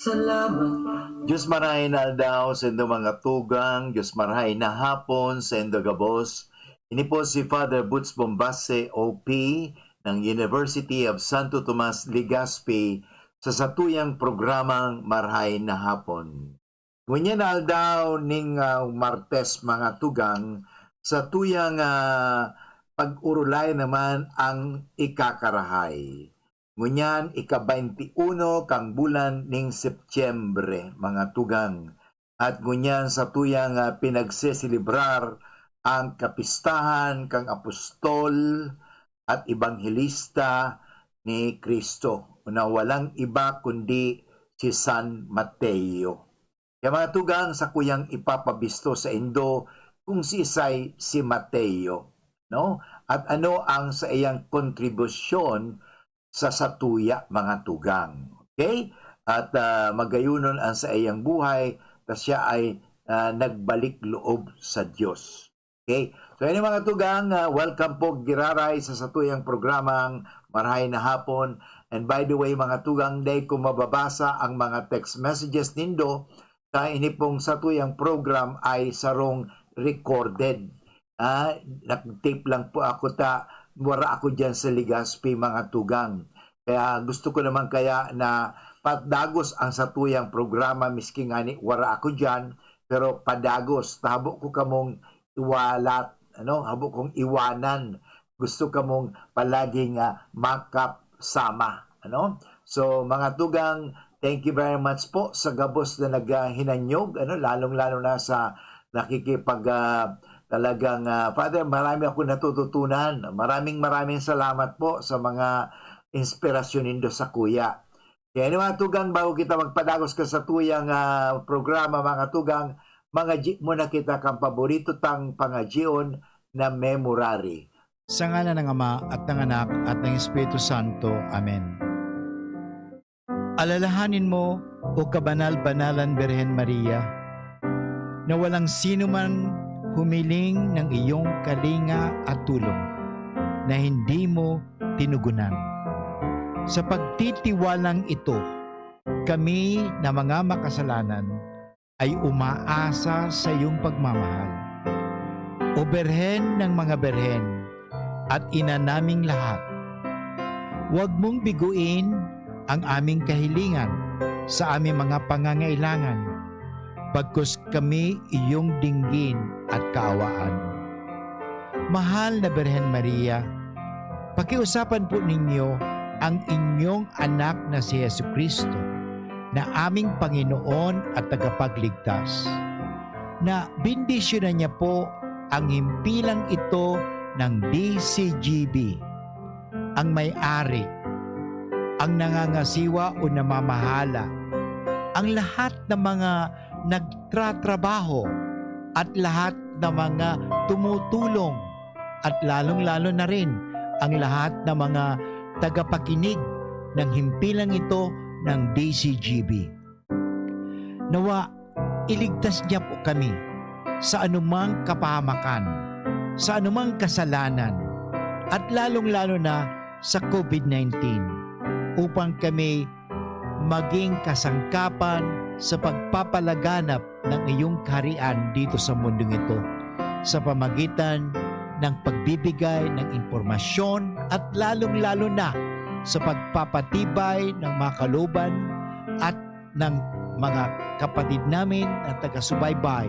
Salamat. Diyos marahay na aldaw sa inyong mga tugang, Diyos marahay na hapon sa inyong gabos. Ini po si Father Butz Bombase, OP, ng University of Santo Tomas, Legazpi, sa satuyang programang Marahay na Hapon. Ngunyan na aldaw ning Martes mga tugang, sa tuyang pag-urulay naman ang ikakarahay. Ngunyan, ika-21 kang bulan ning Setyembre, mga tugang. At ngunyan sa tuyang pinagseselebrar ang kapistahan kang apostol at ebanghelista ni Kristo, na walang iba kundi si San Mateo. Kaya mga tugang, sa kuyang ipapabisto sa Indo kung si Isay si Mateo, no? At ano ang sa iyang kontribusyon sa satuya, mga tugang. Okay? At magayunon ang sa iyang buhay, na siya ay nagbalik loob sa Diyos. Okay? So yun mga tugang, welcome po giraray sa satuyang programang Marahay na Hapon. And by the way mga tugang, day kung mababasa ang mga text messages nindo, ini pong satuyang program ay sarong recorded. Nag-tape lang po ako wara ako dyan sa Legazpi, mga tugang. Kaya gusto ko naman kaya na padagos ang satuyang programa, miski nga ni wara ako dyan, pero padagos, habo ko kamong iwalat, habo kong iwanan, gusto kamong palaging makapsama. So mga tugang, thank you very much po sa gabos na naghinanyog, lalong-lalo na sa nakikipag talagang Father, marami ako natututunan. Maraming salamat po sa mga inspirasyon nindo sa kuya. Kaya mga tugang, bago kita magpadagos ka sa tuyang programa, mga tugang, mga muna kita kang paborito tang pangajion na memorary. Sa ngalan ng Ama at ng Anak at ng Espiritu Santo. Amen. Alalahanin mo, o kabanal-banalan Birhen Maria, na walang sino man humiling ng iyong kalinga at tulong na hindi mo tinugunan. Sa pagtitiwalang ito, kami na mga makasalanan ay umaasa sa iyong pagmamahal. O Birhen ng mga Birhen at ina naming lahat, huwag mong biguin ang aming kahilingan sa aming mga pangangailangan, bagkus kami iyong dinggin at kaawaan. Mahal na Birhen Maria, pakiusapan po ninyo ang inyong anak na si Jesucristo, na aming Panginoon at tagapagligtas, na bendisyonan niya po ang himpilang ito ng DCGB, ang may-ari, ang nangangasiwa o namamahala, ang lahat ng mga nagtratrabaho at lahat ng mga tumutulong, at lalong-lalo na rin ang lahat ng mga tagapakinig ng himpilang ito ng DCGB. Nawa, iligtas niya po kami sa anumang kapahamakan, sa anumang kasalanan, at lalong-lalo na sa COVID-19, upang kami maging kasangkapan sa pagpapalaganap ng iyong kaharian dito sa mundong ito, sa pamagitan ng pagbibigay ng impormasyon at lalong-lalo na sa pagpapatibay ng mga kalooban at ng mga kapatid namin at taga-subaybay,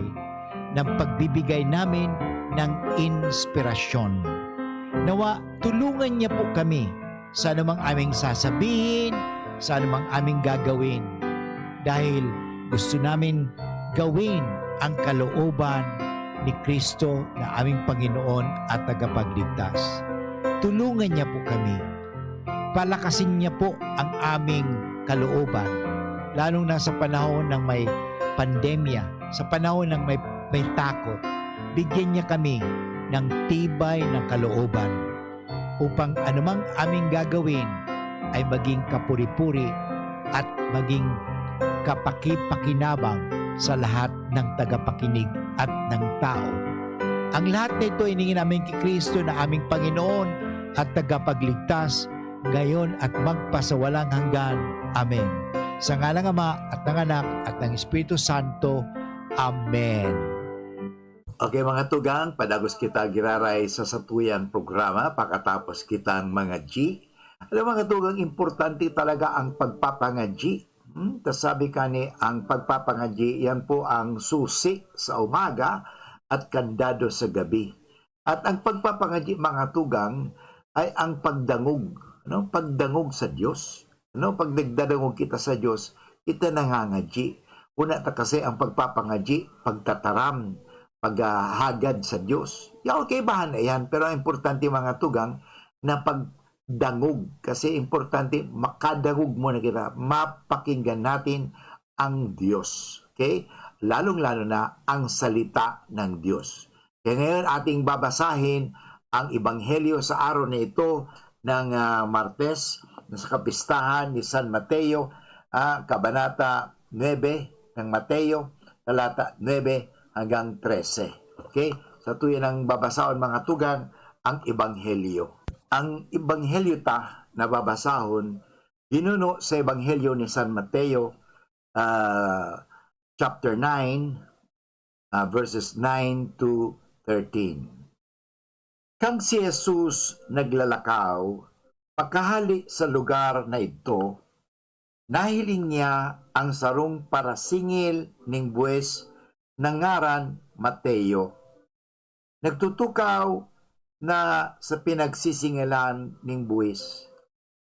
ng pagbibigay namin ng inspirasyon. Nawa, tulungan niya po kami sa anumang aming sasabihin, sa anumang aming gagawin, dahil gusto namin gawin ang kalooban ni Kristo na aming Panginoon at tagapagligtas. Tulungan niya po kami. Palakasin niya po ang aming kalooban, lalong na sa panahon ng may pandemya, sa panahon ng may takot. Bigyan niya kami ng tibay ng kalooban upang anumang aming gagawin ay maging kapuri-puri at maging kapaki-pakinabang sa lahat ng tagapakinig at ng tao. Ang lahat na ito iningin namin kay Kristo na aming Panginoon at tagapagligtas, ngayon at magpasawalang hanggan. Amen. Sa ngalan ng Ama at ng Anak at ng Espiritu Santo. Amen. Okay mga tugang, padagos kita giraray sa satuyang programa pagkatapos kitang mga G. Alam mga tugang, importante talaga ang pagpapangaji. Sabi ka ni, ang pagpapangaji, yan po ang susi sa umaga at kandado sa gabi. At ang pagpapangaji mga tugang ay ang pagdangog, pagdangog sa Diyos. Pag nagdadangog kita sa Diyos, kita nangangaji. Una ta kasi ang pagpapangaji, pagtataram, paghagad sa Diyos. Okay, bahan na yan. Pero ang importante mga tugang na pagdangog. Kasi importante, makadangog mo na kita. Mapakinggan natin ang Diyos. Okay? Lalong-lalo na ang salita ng Diyos. Kaya ngayon ating babasahin ang Ebanghelyo sa araw na ito ng Martes sa kapistahan ni San Mateo, Kabanata 9 ng Mateo, talata 9 hanggang 13. Okay? Sa tuyan ang babasahon mga tugang ang Ebanghelyo. Ang Ebanghelyo na babasahon, ginuno sa Ebanghelyo ni San Mateo, chapter 9, verses 9 to 13. Kang si Jesus naglalakaw, pagkahali sa lugar na ito, nahiling niya ang sarong parasingil ning buwes ng ngaran Mateo. Nagtutukaw na sa pinagsisingilan ning buwis.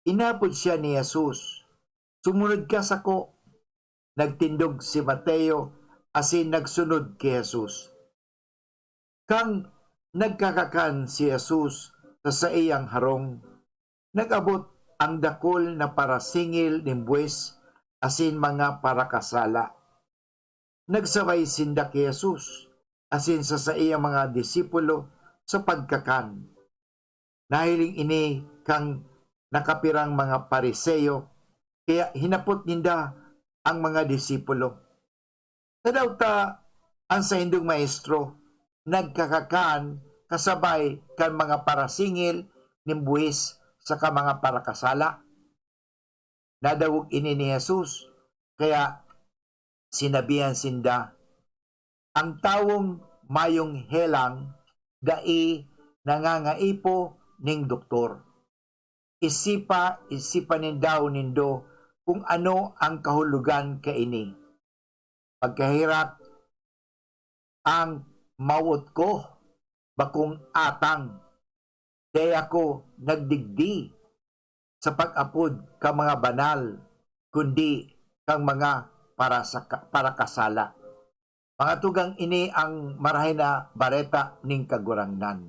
Inapod siya ni Jesus, sumunod ka sako. Nagtindog si Mateo asin nagsunod kay Jesus. Kang nagkakakan si Jesus sa iyang harong, nagabot ang dakol na parasingil ning buwis asin mga parakasala. Nagsabay sinda kay Jesus asin sa iyang mga disipulo sa pagkakan. Nahiling ini kang nakapirang mga Pariseo, kaya hinapot ninda ang mga disipulo. Tadaw ta ang sa hindong maestro, nagkakakan kasabay kan mga parasingil ning buwis sa mga parakasala. Nadawog ini ni Jesus, kaya sinabihan sinda, ang tawong mayong helang, dai nangangaipo ning doktor. Isipanin daw nindo kung ano ang kahulugan kaini. Pagkahirap ang mawot ko, bakong atang, kaya ako nagdigdi sa pag-apod ka mga banal, kundi kang mga parakasala. Mga tugang ini ang marahay na bareta ning kagurangnan.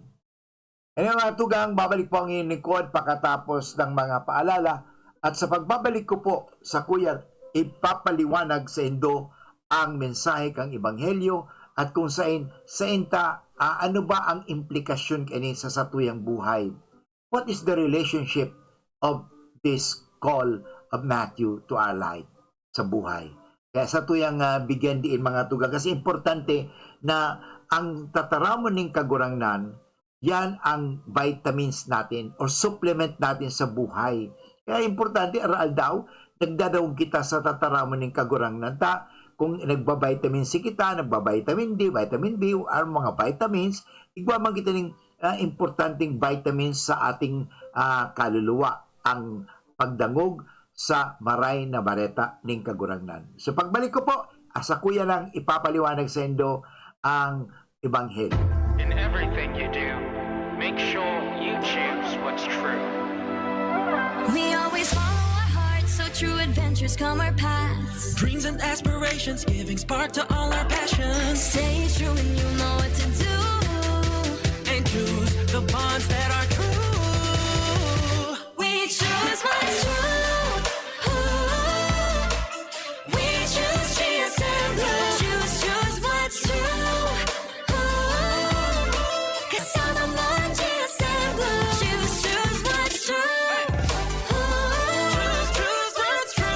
Ano mga tugang, babalik po ang inyong lingkod pagkatapos ng mga paalala at sa pagbabalik ko po sa kuya, ipapaliwanag sa indo ang mensahe kang Ebanghelyo at kung saan ano ba ang implikasyon kani sa satuyang buhay. What is the relationship of this call of Matthew to our life sa buhay? Kaya sa tuyang bigyan diin mga tugang kasi importante na ang tataramon ng kagurangnan, yan ang vitamins natin or supplement natin sa buhay. Kaya importante, araal daw, nagdadawag kita sa tataramon ng kagurangnan. Kung nagba-vitamin C kita, nagba-vitamin D, vitamin B, or mga vitamins, igwaman kita ng importanteng vitamins sa ating kaluluwa. Ang pagdangog sa maray na bareta ning kagurangnan. So pagbalik ko po, asa kuya lang ipapaliwanag sa indo ang Ebanghelyo. In everything you do, make sure you choose what's true. We always follow our hearts, so true adventures come our paths. Dreams and aspirations, giving spark to all our passions. Stay true and you know what to do. And choose the bonds that are true. We choose what's true. Ooh. We choose GSM Blue. Choose what's true. Ooh. Kasama mo ang GSM Blue. Choose what's true. Ooh. Choose what's true.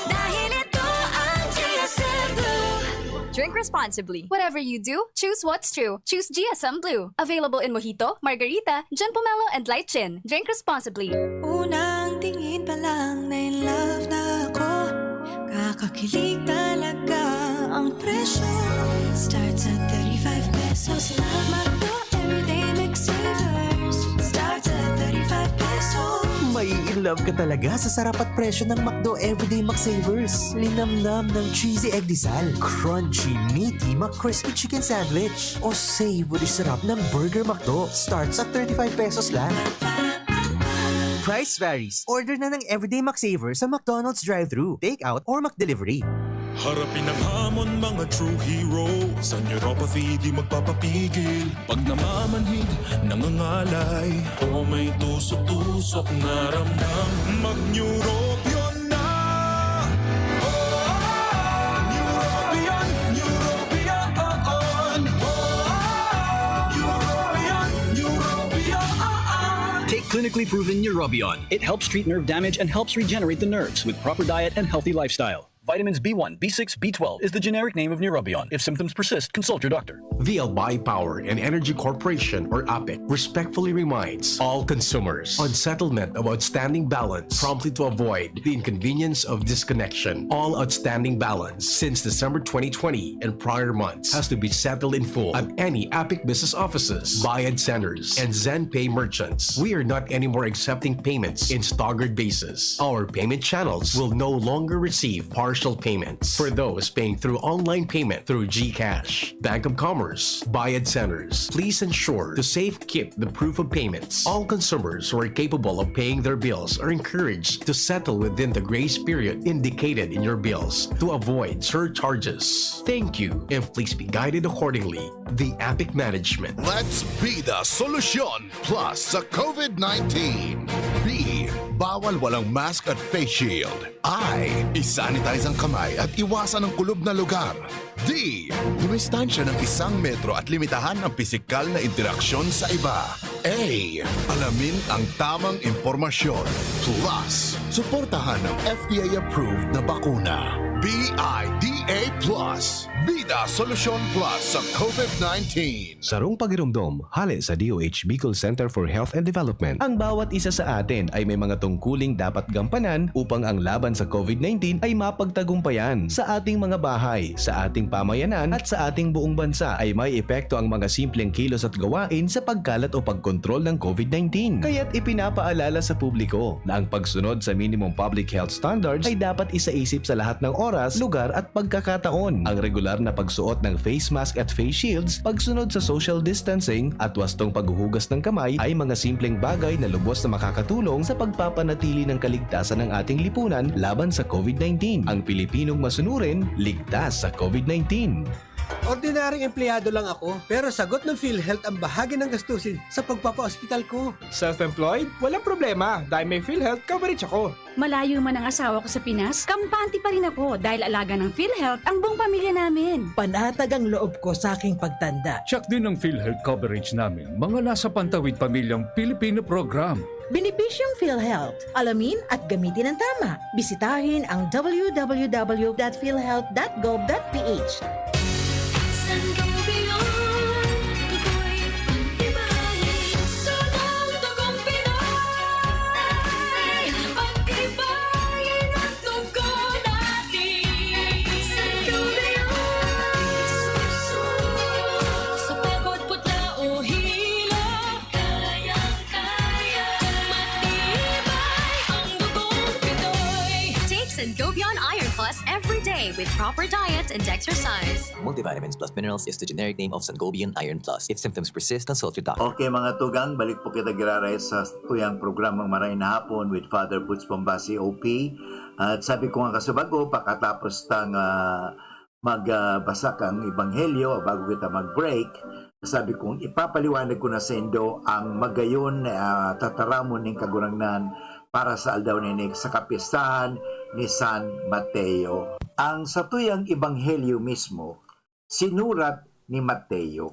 Dahil ito ang GSM Blue. Drink responsibly. Whatever you do, choose what's true. Choose GSM Blue. Available in Mojito, Margarita, Gin Pomelo, and Light Gin. Drink responsibly. Unang tingin pa lang na in Kilig talaga ang presyo. Starts at 35 pesos lang. McDo Everyday McSavers. Starts at 35 pesos. May in love ka talaga sa sarap at presyo ng McDo Everyday McSavers. Linamnam ng cheesy egg disal, crunchy, meaty McCrispy chicken sandwich, o savory sarap ng Burger McDo. Starts at 35 pesos lang. Price varies. Order na ng Everyday McSavers sa McDonald's drive-thru, take-out, or McDelivery. Harapin ang hamon, mga true hero. Sa neuropathy di magpapapigil. Pag namamanhid, nangangalay, o may tusok-tusok na ramdam, mag-Neurobion na. Neurobion, Neurobion, Neurobion. Take clinically proven Neurobion. It helps treat nerve damage and helps regenerate the nerves with proper diet and healthy lifestyle. Vitamins B1, B6, B12 is the generic name of Neurobion. If symptoms persist, consult your doctor. The Albay Power and Energy Corporation, or APEC, respectfully reminds all consumers on settlement of outstanding balance promptly to avoid the inconvenience of disconnection. All outstanding balance since December 2020 and prior months has to be settled in full at any APEC business offices, Bayad centers, and ZenPay merchants. We are not anymore accepting payments in staggered basis. Our payment channels will no longer receive partial payments for those paying through online payment through GCash, Bank of Commerce, Bayad centers. Please ensure to safe keep the proof of payments. All consumers who are capable of paying their bills are encouraged to settle within the grace period indicated in your bills to avoid surcharges. Thank you, and please be guided accordingly. The APIC Management. Let's be the solution plus sa COVID-19. B. Bawal walang mask at face shield. I. Isanitize ang kamay at iwasan ang kulob na lugar. D. Dumistansya ng 1 metro at limitahan ang pisikal na interaksyon sa iba. A. Alamin ang tamang impormasyon. Plus, suportahan ang FDA-approved na bakuna. BIDA Plus. Bida Solusyon Plus sa COVID-19. Sarong pagirumdom, hali sa DOH Bicol Center for Health and Development. Ang bawat isa sa atin ay may mga tungkuling dapat gampanan upang ang laban sa COVID-19 ay mapagtagumpayan. Sa ating mga bahay, sa ating pamayanan at sa ating buong bansa ay may epekto ang mga simpleng kilos at gawain sa pagkalat o pagkontrol ng COVID-19. Kaya't ipinapaalala sa publiko na ang pagsunod sa minimum public health standards ay dapat isaisip sa lahat ng oras, lugar at pagkakataon. Ang regular na pagsuot ng face mask at face shields, pagsunod sa social distancing at wastong paghuhugas ng kamay ay mga simpleng bagay na lubos na makakatulong sa pagpapanatili ng kaligtasan ng ating lipunan laban sa COVID-19. Ang Pilipinong masunurin, ligtas sa COVID-19. Ordinaryong empleyado lang ako, pero sagot ng PhilHealth ang bahagi ng gastusin sa pagpapa-ospital ko. Self-employed? Walang problema dahil may PhilHealth coverage ako. Malayo man ang asawa ko sa Pinas, kampante pa rin ako dahil alaga ng PhilHealth ang buong pamilya namin. Panatag ang loob ko sa aking pagtanda. Check din ang PhilHealth coverage namin, mga nasa pantawid pamilyang Pilipino program. Benepisyong PhilHealth. Alamin at gamitin ng tama. Bisitahin ang www.philhealth.gov.ph. Sangobion Iron Plus every day with proper diet and exercise. Multivitamins plus minerals is the generic name of Sangobion Iron Plus. If symptoms persist, consult your doctor. Okay mga tugang, balik po kita giraray sa tuyang programang Maray na Hapon with Father Butch Bombasi OP. At sabi ko nga kasubago, pakatapos tang magbasa kang Ebanghelyo bago kita mag-break, sabi kong ipapaliwanag ko na sa Indo ang magayon na tataramon ng kagurangnan para sa aldaw ninig sa kapistahan ni San Mateo. Ang satuyang Ebanghelyo mismo, sinurat ni Mateo.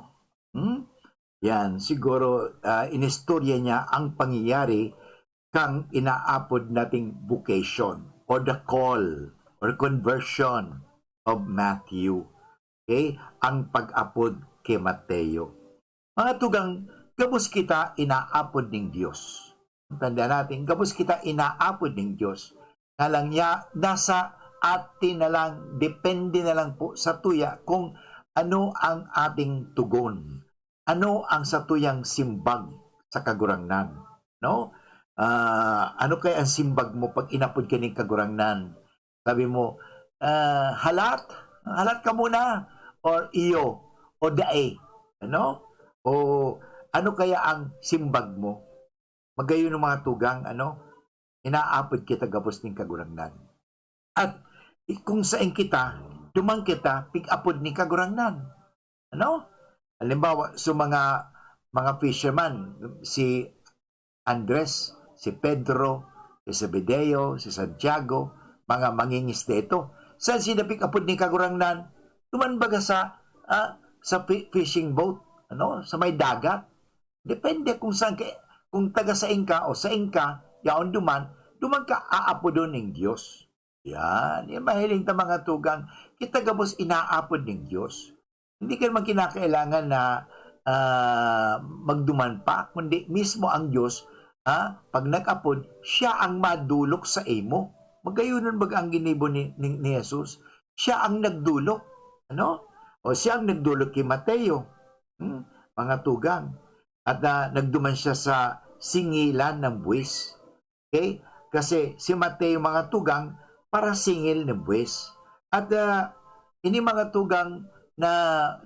Yan, siguro inistorya niya ang pangyayari kang inaapod nating vocation or the call or conversion of Matthew. Okay? Ang pag-apod kay Mateo. Mga tugang, gabos kita inaapod ng Diyos. Tanda natin, gabos kita inaapod ng Diyos. Nga lang niya, nasa atin na lang, depende na lang po sa tuya kung ano ang ating tugon. Ano ang satuyang simbag sa kagurangnan. No? Ano kaya ang simbag mo pag inapod ka ng kagurangnan? Sabi mo, halat ka muna, or iyo, o dae. Ano? O ano kaya ang simbag mo? Magayon ng mga tugang, inaapod kita gabos ng kagurangnan. At kung saan kita, dumang kita, pig-apod ni kagurangnan. Ano? Halimbawa, so mga fisherman, si Andres, si Pedro, si Zebedeo, si Santiago, mga mangingisda ito. Saan sila pick-apod ni kagurangnan? Tumanbaga sa fishing boat, sa may dagat. Depende kung saan kung taga sa ka o sa ka, yaon duman ka aapod doon ng Diyos. Yan, yung mahiling ta mga tugang, kita gabos inaapod ng Diyos. Hindi ka naman kinakailangan na magduman pa, kundi mismo ang Diyos, pag nag-apod, siya ang madulok sa imo. Magayunan bag ang ginibo ni Jesus? Siya ang nagdulok. O siya ang nagdulok kay Mateo. Mga tugang. At nagduman siya sa singilan ng buwis. Okay? Kasi si Mateo mga tugang, para singil ng buwis. At ini mga tugang na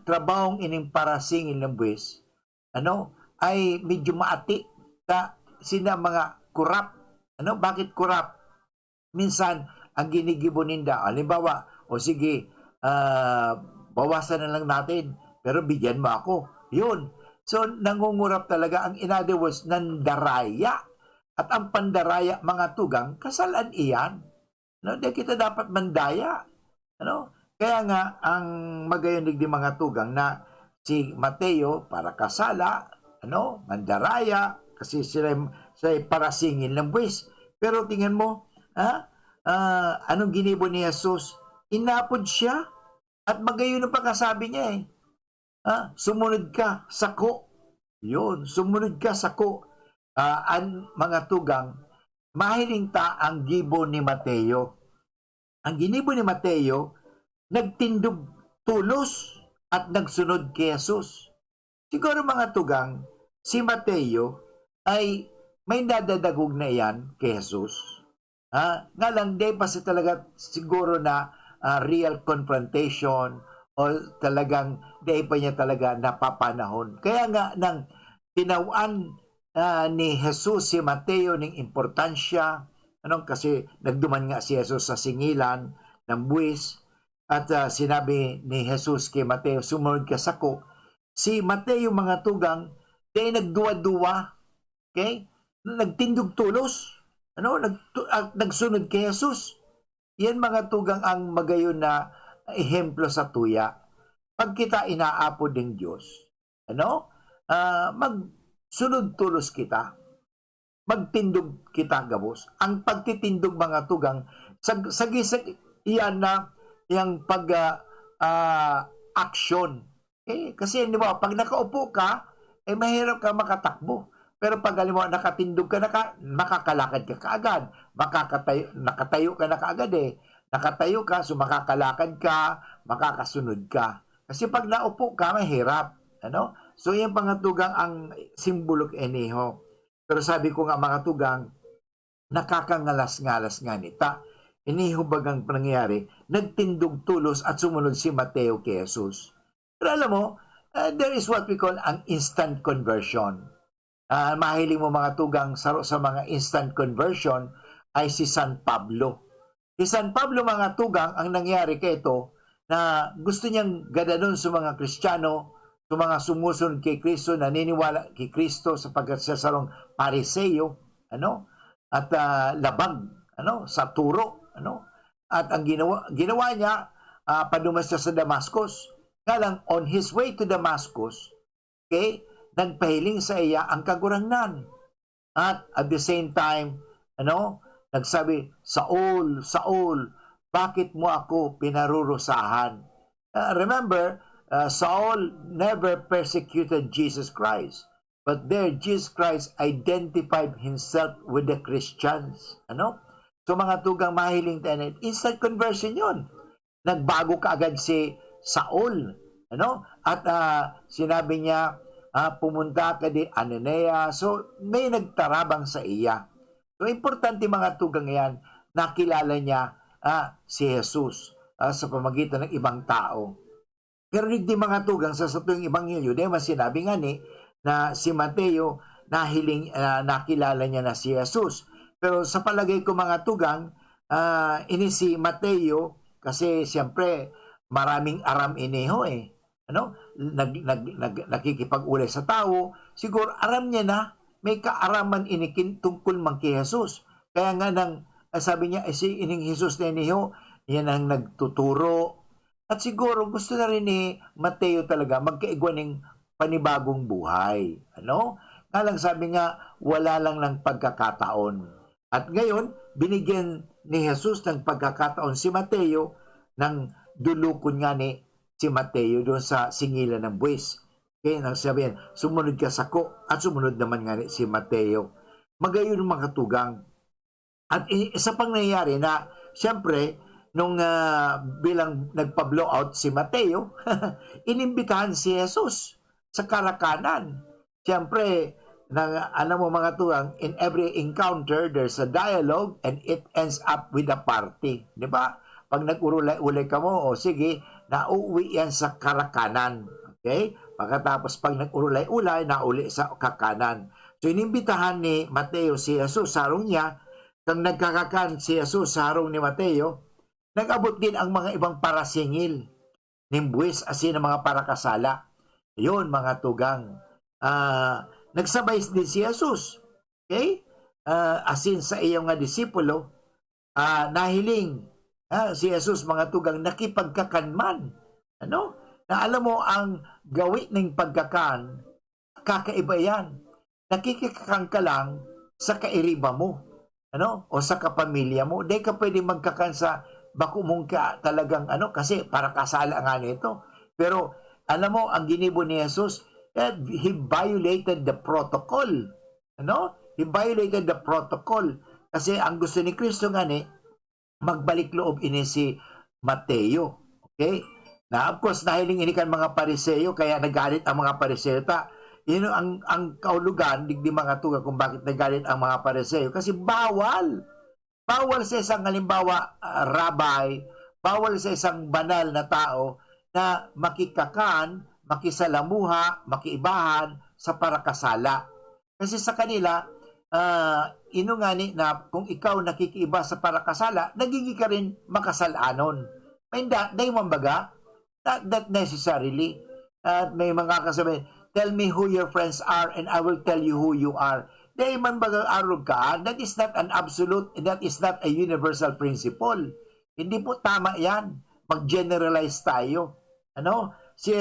trabahong ining para singil ng buwis, ay medyo maati sina mga kurap. Bakit kurap? Minsan, ang ginigibo ninda, halimbawa, o sige, bawasan na lang natin, pero bigyan mo ako. Yun. So, nangungurap talaga. Ang in other words, nandaraya. At ang pandaraya, mga tugang, kasalan iyan. Di kita dapat mandaya. Kaya nga, ang magayonig di mga tugang na si Mateo, para kasala, mandaraya, kasi sila parasingin ng buwis. Pero tingnan mo, anong ginibo ni Jesus? Inapod siya. At magayon ang pagkasabi niya sumunod ka, sako. Yun, sumunod ka, sako. Ang mga tugang, mahiling ta ang gibo ni Mateo. Ang ginibo ni Mateo, nagtindog tulos at nagsunod kay Jesus. Siguro mga tugang, si Mateo ay may nadadagog na yan kay Jesus. Nga lang, di pa si talaga siguro na real confrontation o talagang di pa niya talaga napapanahon. Kaya nga, nang tinawan ni Jesus si Mateo ng importansya, kasi nagduman nga si Jesus sa singilan ng buwis, at sinabi ni Jesus kay Mateo, sumunod ka sako. Si Mateo mga tugang, di nagduwa-duwa, okay? Nagtindog tulos, nagsunod kay Jesus. Yan mga tugang ang magayon na ehemplo sa tuya. Pag kita inaapod ng Diyos, magsunod tulos kita. Magtindog kita gabos. Ang pagtitindog mga tugang, sagisag iyan na yung pag-action. Okay? Kasi di ba, pag nakaupo ka, mahirap ka makatakbo. Pero pag halimbawa nakatindog ka makakalakad ka kaagad. Nakatayo ka na kaagad Nakatayo ka, so makakalakad ka, makakasunod ka. Kasi pag naupo ka, mahirap. So yung pangatugang ang simbolo eniho. Pero sabi ko nga mga tugang, nakakangalas-ngalas nga nita. Inihubagang pangyayari, nagtindog tulos at sumunod si Mateo kay Jesus. Pero alam mo, there is what we call an instant conversion. Mahiling mo mga tugang sa mga instant conversion ay si San Pablo. Si San Pablo mga tugang, ang nangyari kay ito, na gusto niyang gadanon sa mga Kristiyano, sa mga sumusunod kay Kristo, naniniwala kay Kristo sapagkat siya sarong pariseyo, at labag, sa turo, At ang ginawa niya, padumas siya sa Damascus. Nga lang, on his way to Damascus, okay, nagpahiling sa iya ang kagurangnan. At at the same time, nagsabi, Saul, Saul, bakit mo ako pinarurusahan? Remember, Saul never persecuted Jesus Christ. But there, Jesus Christ identified himself with the Christians. So mga tugang mahiling tayo, instant conversion yun. Nagbago kaagad si Saul. Ano? At sinabi niya, pumunta ka di Ananea. So may nagtarabang sa iya. So importante mga tugang yan, nakilala niya si Jesus sa pamagitan ng ibang tao. Pero hindi mga tugang sa tuwing Ebanghelyo, dahil mas sinabi nga na si Mateo nakilala niya na si Jesus. Pero sa palagay ko mga tugang, ini si Mateo kasi siyempre maraming aram ineho ano? Nakikipag-ulay sa tao, siguro aram niya na may kaaraman inikin tungkol man kay Jesus. Kaya nga sabi niya, si ining Jesus na iniho, yan ang nagtuturo. At siguro gusto na rin ni Mateo talaga magkaigwa ng panibagong buhay. Ano? Nga lang sabi nga, wala lang ng pagkakataon. At ngayon, binigyan ni Jesus ng pagkakataon si Mateo nang dulukon nga ni si Mateo doon sa singilan ng buwis. Kaya nang sabihin, sumunod ka sa ko at sumunod naman nga ni si Mateo. Magayon mga tugang. At isa pang nangyayari na, siyempre, nung bilang nagpa-blow out si Mateo, inimbitahan si Jesus sa karakanan. Siyempre, alam mo mga tugang, in every encounter, there's a dialogue and it ends up with a party. Di ba? Pag nag-ulay-ulay ka mo, sige, nauwi yan sa karakanan. Okay? Pagkatapos pag nag-ulay-ulay, nauli sa kakanan. So, inimbitahan ni Mateo si Jesus sa harong niya. Kang nagkakakan si Jesus sa harong ni Mateo, nag-abot din ang mga ibang parasingil ng buwis asin ng mga parakasala. Yun, mga tugang. Nagsabay din si Jesus. Okay? Asin sa iyong nga disipulo, nahiling si Jesus, mga tugang, nakipagkakanman. Ano? Na alam mo, ang gawin ng pagkakan, kakaiba yan. Nakikikakan ka lang sa kairiba mo. Ano? O sa kapamilya mo. Di ka pwede magkakan sa bako mong talagang kasi para kasala nga nito. Pero, alam mo, ang ginibo ni Jesus, he violated the protocol. Ano? He violated the protocol. Kasi ang gusto ni Kristo nga magbalik loob ini si Mateo. Okay? Na of course, nahiling inikan mga Pariseo, kaya nagalit ang mga Pariseo. Yun ang kaulugan, digdi mga tuga kung bakit nagalit ang mga Pariseo. Kasi bawal. Bawal sa isang halimbawa, rabbi, bawal sa isang banal na tao na makikakan, makisalamuha, makiibahan sa parakasala. Kasi sa kanila, inungani na kung ikaw nakikiiba sa parakasala, nagiging ka rin makasalanon. May dahi mo baga? Not necessarily. At may mga kasabihin, tell me who your friends are and I will tell you who you are. Dahi man baga arog ka, that is not an absolute, that is not a universal principle. Hindi po tama yan. Mag-generalize tayo. Ano? Si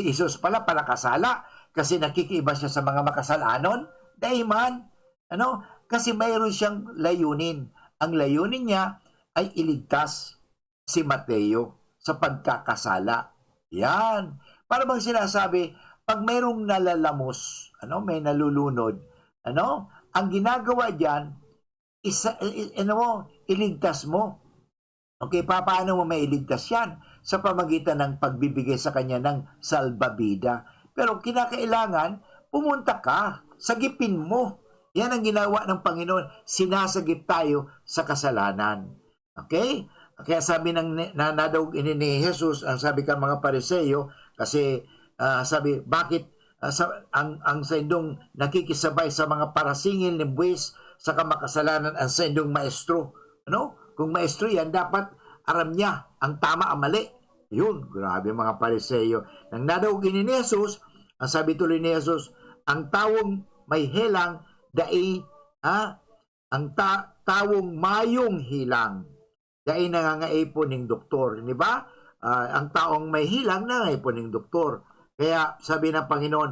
Jesus pala kasala kasi nakikiiba siya sa mga makasalanon. Dahi man. Ano? Kasi mayroon siyang layunin. Ang layunin niya ay iligtas si Mateo sa pagkakasala. Yan. Para bang sinasabi, pag mayroong nalalamos, may nalulunod, ang ginagawa diyan iligtas mo. Okay, paano mo mailigtas yan? Sa pamagitan ng pagbibigay sa kanya ng salbabida. Pero kinakailangan, pumunta ka, sagipin mo. Yan ang ginawa ng Panginoon. Sinasagip tayo sa kasalanan. Okay? Kaya sabi nadawg ini ni Jesus, ang sabi ka mga Pariseo, kasi sabi, bakit ang sendong nakikisabay sa mga parasingil ni buwis sa kamakasalanan ang sendong maestro? Kung maestro yan, dapat aram niya ang tama, ang mali. Yun, grabe mga Pariseo. Nang nadawg ini ni Jesus, ang sabi tuloy ni Jesus, ang tawong may helang, ang tawong mayong hilang, dahil nangangaipon ng doktor. Di ba? Ang taong may hilang, nangangaipon ng doktor. Kaya sabi ng Panginoon,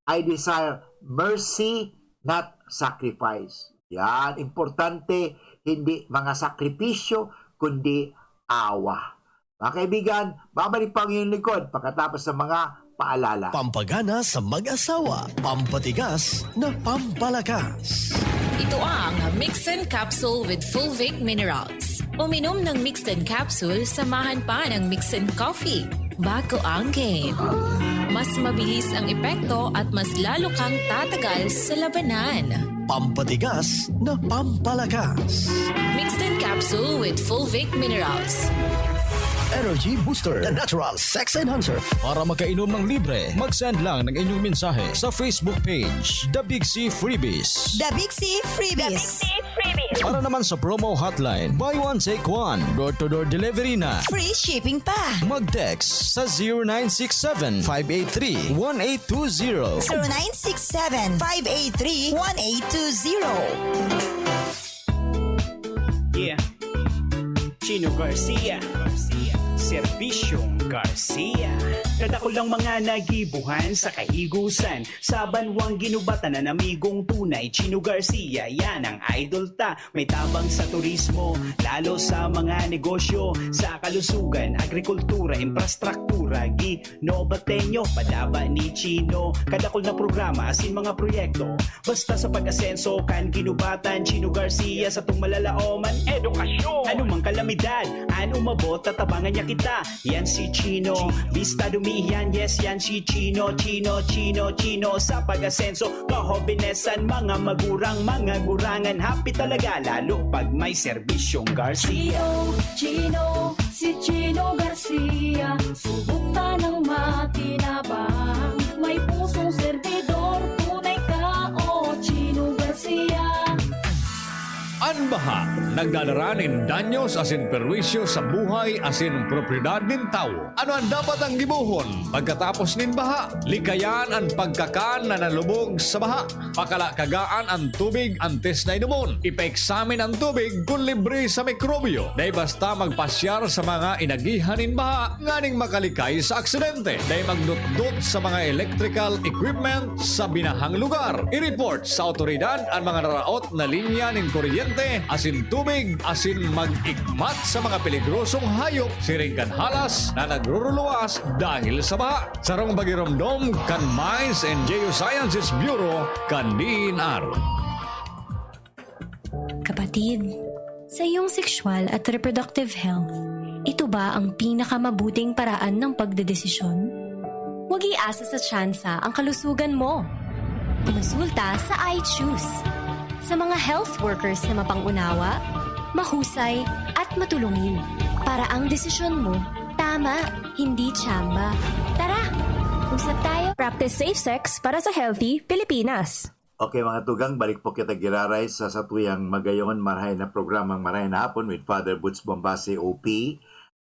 I desire mercy, not sacrifice. Yan, importante, hindi mga sakripisyo, kundi awa. Mga kaibigan, babalik pa ang iyong likod pagkatapos ng mga paalala. Pampagana sa mag-asawa, pampatigas na pampalakas. Ito ang Mixin Capsule with Fulvic Minerals. Uminom ng Mixin Capsule, samahan pa ng Mixin Coffee. Bago ang game. Mas mabilis ang epekto at mas lalo kang tatagal sa labanan. Pampatigas na pampalakas. Mixin Capsule with Fulvic Minerals. Energy Booster, the natural sex enhancer. Para makainom ng libre, mag-send lang ng inyong mensahe sa Facebook page, The Big C Freebies. The Big C Freebies. Para naman sa promo hotline, buy one take one, door-to-door delivery na. Free shipping pa. Mag-text sa 0967-583-1820. 0967-583-1820. Yeah. Chino Garcia. Serbisyong Garcia. Kadako lang mga nagibuhan sa kahigusan, sa banwang ginubatan ng amigong tunay. Chino Garcia, yan ang idol ta. May tabang sa turismo, lalo sa mga negosyo, sa kalusugan, agrikultura, infrastruktura. Ginobatenyo, padaba ni Chino. Kadakol na programa, asin mga proyekto. Basta sa pag-asenso, kan ginubatan. Chino Garcia sa tung malalaoman, edukasyon. Anumang kalamidad, umabot, tatabangan niya kita. Yan si Chino, bista dumihan, yes yan si Chino. Chino sa pag-asenso, kahobinesan, mga magurang, mga gurangan. Happy talaga, lalo pag may serbisyong Garcia. Chino, si Chino Garcia, subukta ng makinabang. May pusong servidor, tunay ka, oh Chino Garcia. Anbaha, nagdadaranin danyos asin perwisyo sa buhay asin propriedad nin tao. Ano ang dapat ang gibuhon pagkatapos nin baha? Likayan ang pagkakan na nalubog sa baha. Pakalakagaan ang tubig antes na inumon. Ipa-examine ang tubig kung libre sa mikrobyo. Dahil basta magpasyar sa mga inagihan nin baha, nganing makalikay sa aksidente. Dahil magdutdut sa mga electrical equipment sa binahang lugar. I-report sa otoridad ang mga naraot na linya nin kuryente, asin tubig, asin mag-ikmat sa mga peligrosong hayop, siringkan halas na nagruruluwas dahil sa baha. Sarong bagiromdom kan Mines and Geosciences Bureau kan DNR. Kapatid, sa iyong sexual at reproductive health, ito ba ang pinakamabuting paraan ng pagdedesisyon? Huwag iasa sa tsansa ang kalusugan mo. Kumonsulta sa iChoose. Sa mga health workers na mapangunawa, mahusay at matulungin para ang desisyon mo tama, hindi tsamba. Tara, usap tayo. Practice safe sex para sa healthy Pilipinas. Okay mga tugang, balik po kita giraray sa satuyang magayon marahay na programang Marahay na Hapon with Father Butz Bombase OP.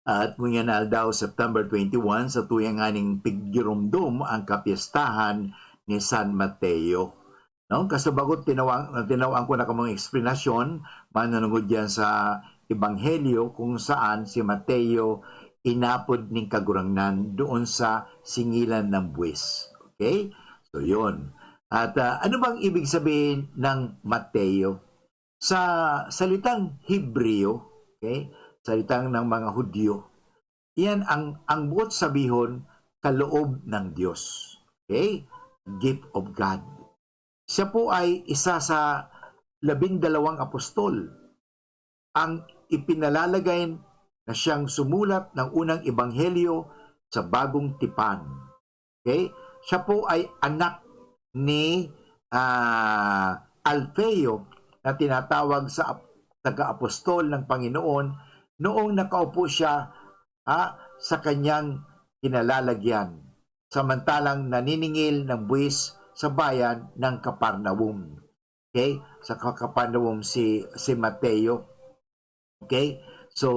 At ngunyan na aldaw September 21 sa tuyang aning piggirumdum ang kapiestahan ni San Mateo. No, kasabagot tinawang ko na kamong eksplanasyon manunungod yan sa Ebanghelyo kung saan si Mateo inapod ning kagurangnan doon sa singilan ng buwis. Okay? So yun. At ano bang ibig sabihin ng Mateo? Sa salitang Hebreo, okay? Salitang ng mga Hudyo, yan ang buot sabihon kaloob ng Diyos. Okay? Gift of God. Siya po ay isa sa 12 apostol. Ang ipinalalagay na siyang sumulat ng unang ebanghelyo sa Bagong Tipan. Okay? Siya po ay anak ni Alfeo na tinatawag sa taga-apostol ng Panginoon noong nakaupo siya sa kanyang kinalalagyan. Samantalang naniningil ng buwis sa bayan ng Kaparnaum. Okay? Sa Kaparnaum si Mateo. Okay? So,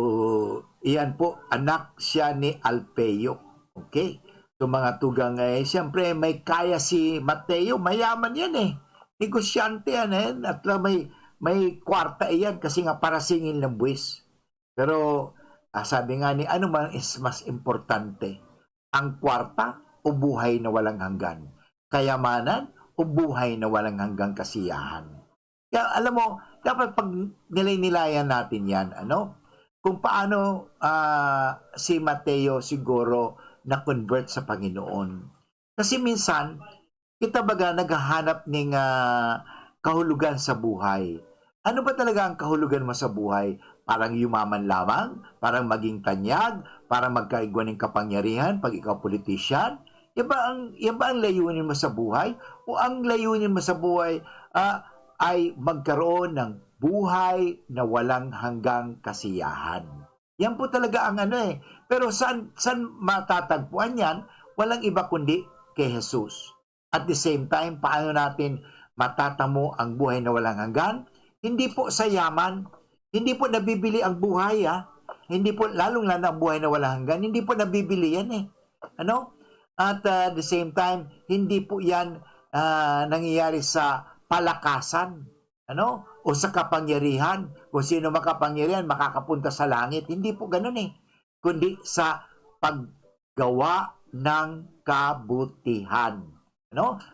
iyan po, anak siya ni Alfeo. Okay? So, mga tugang, siyempre may kaya si Mateo. Mayaman yan Negosyante yan At may kwarta iyan kasi nga para singil ng buwis. Pero, sabi nga ni, ano man is mas importante? Ang kwarta o buhay na walang hanggan? Kayamanan o buhay na walang hanggang kasiyahan. Kaya alam mo, dapat pag nilay-nilayan natin yan, kung paano si Mateo siguro na-convert sa Panginoon. Kasi minsan, kita baga naghahanap kahulugan sa buhay. Ano ba talaga ang kahulugan mo sa buhay? Parang yumaman lamang? Parang maging tanyag? Parang magkaigwa ng kapangyarihan pag ikaw politisyan? Yan ba ang layunin mo sa buhay? O ang layunin mo sa buhay ay magkaroon ng buhay na walang hanggang kasiyahan? Yan po talaga ang Pero saan matatagpuan yan? Walang iba kundi kay Jesus. At the same time, paano natin matatamo ang buhay na walang hanggan? Hindi po sa yaman. Hindi po nabibili ang buhay, Hindi po, lalong-lalo ang buhay na walang hanggan, hindi po nabibili yan, At the same time, hindi po yan nangyayari sa palakasan, o sa kapangyarihan. Kung sino makapangyarihan, makakapunta sa langit. Hindi po ganun kundi sa paggawa ng kabutihan.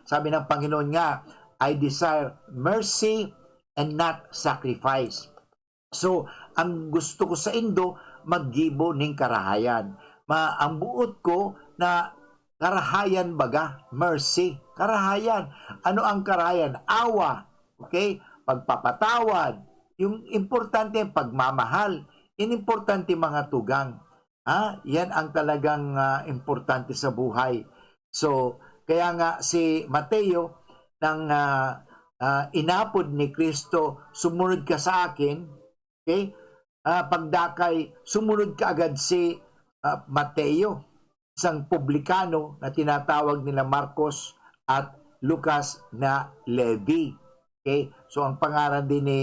Sabi ng Panginoon nga, I desire mercy and not sacrifice. So, ang gusto ko sa Indo, maggibo ng karahayan. Ang buot ko na karahayan baga, mercy, karahayan. Ano ang karahayan? Awa, okay? Pagpapatawad. Yung importante, pagmamahal. Importante mga tugang. Yan ang talagang importante sa buhay. So, kaya nga si Mateo, nang inapod ni Kristo, sumunod ka sa akin, okay? Pagdakay, sumunod ka agad si Mateo, isang publikano na tinatawag nila Marcos at Lucas na Levi. Okay? So ang pangalan din ni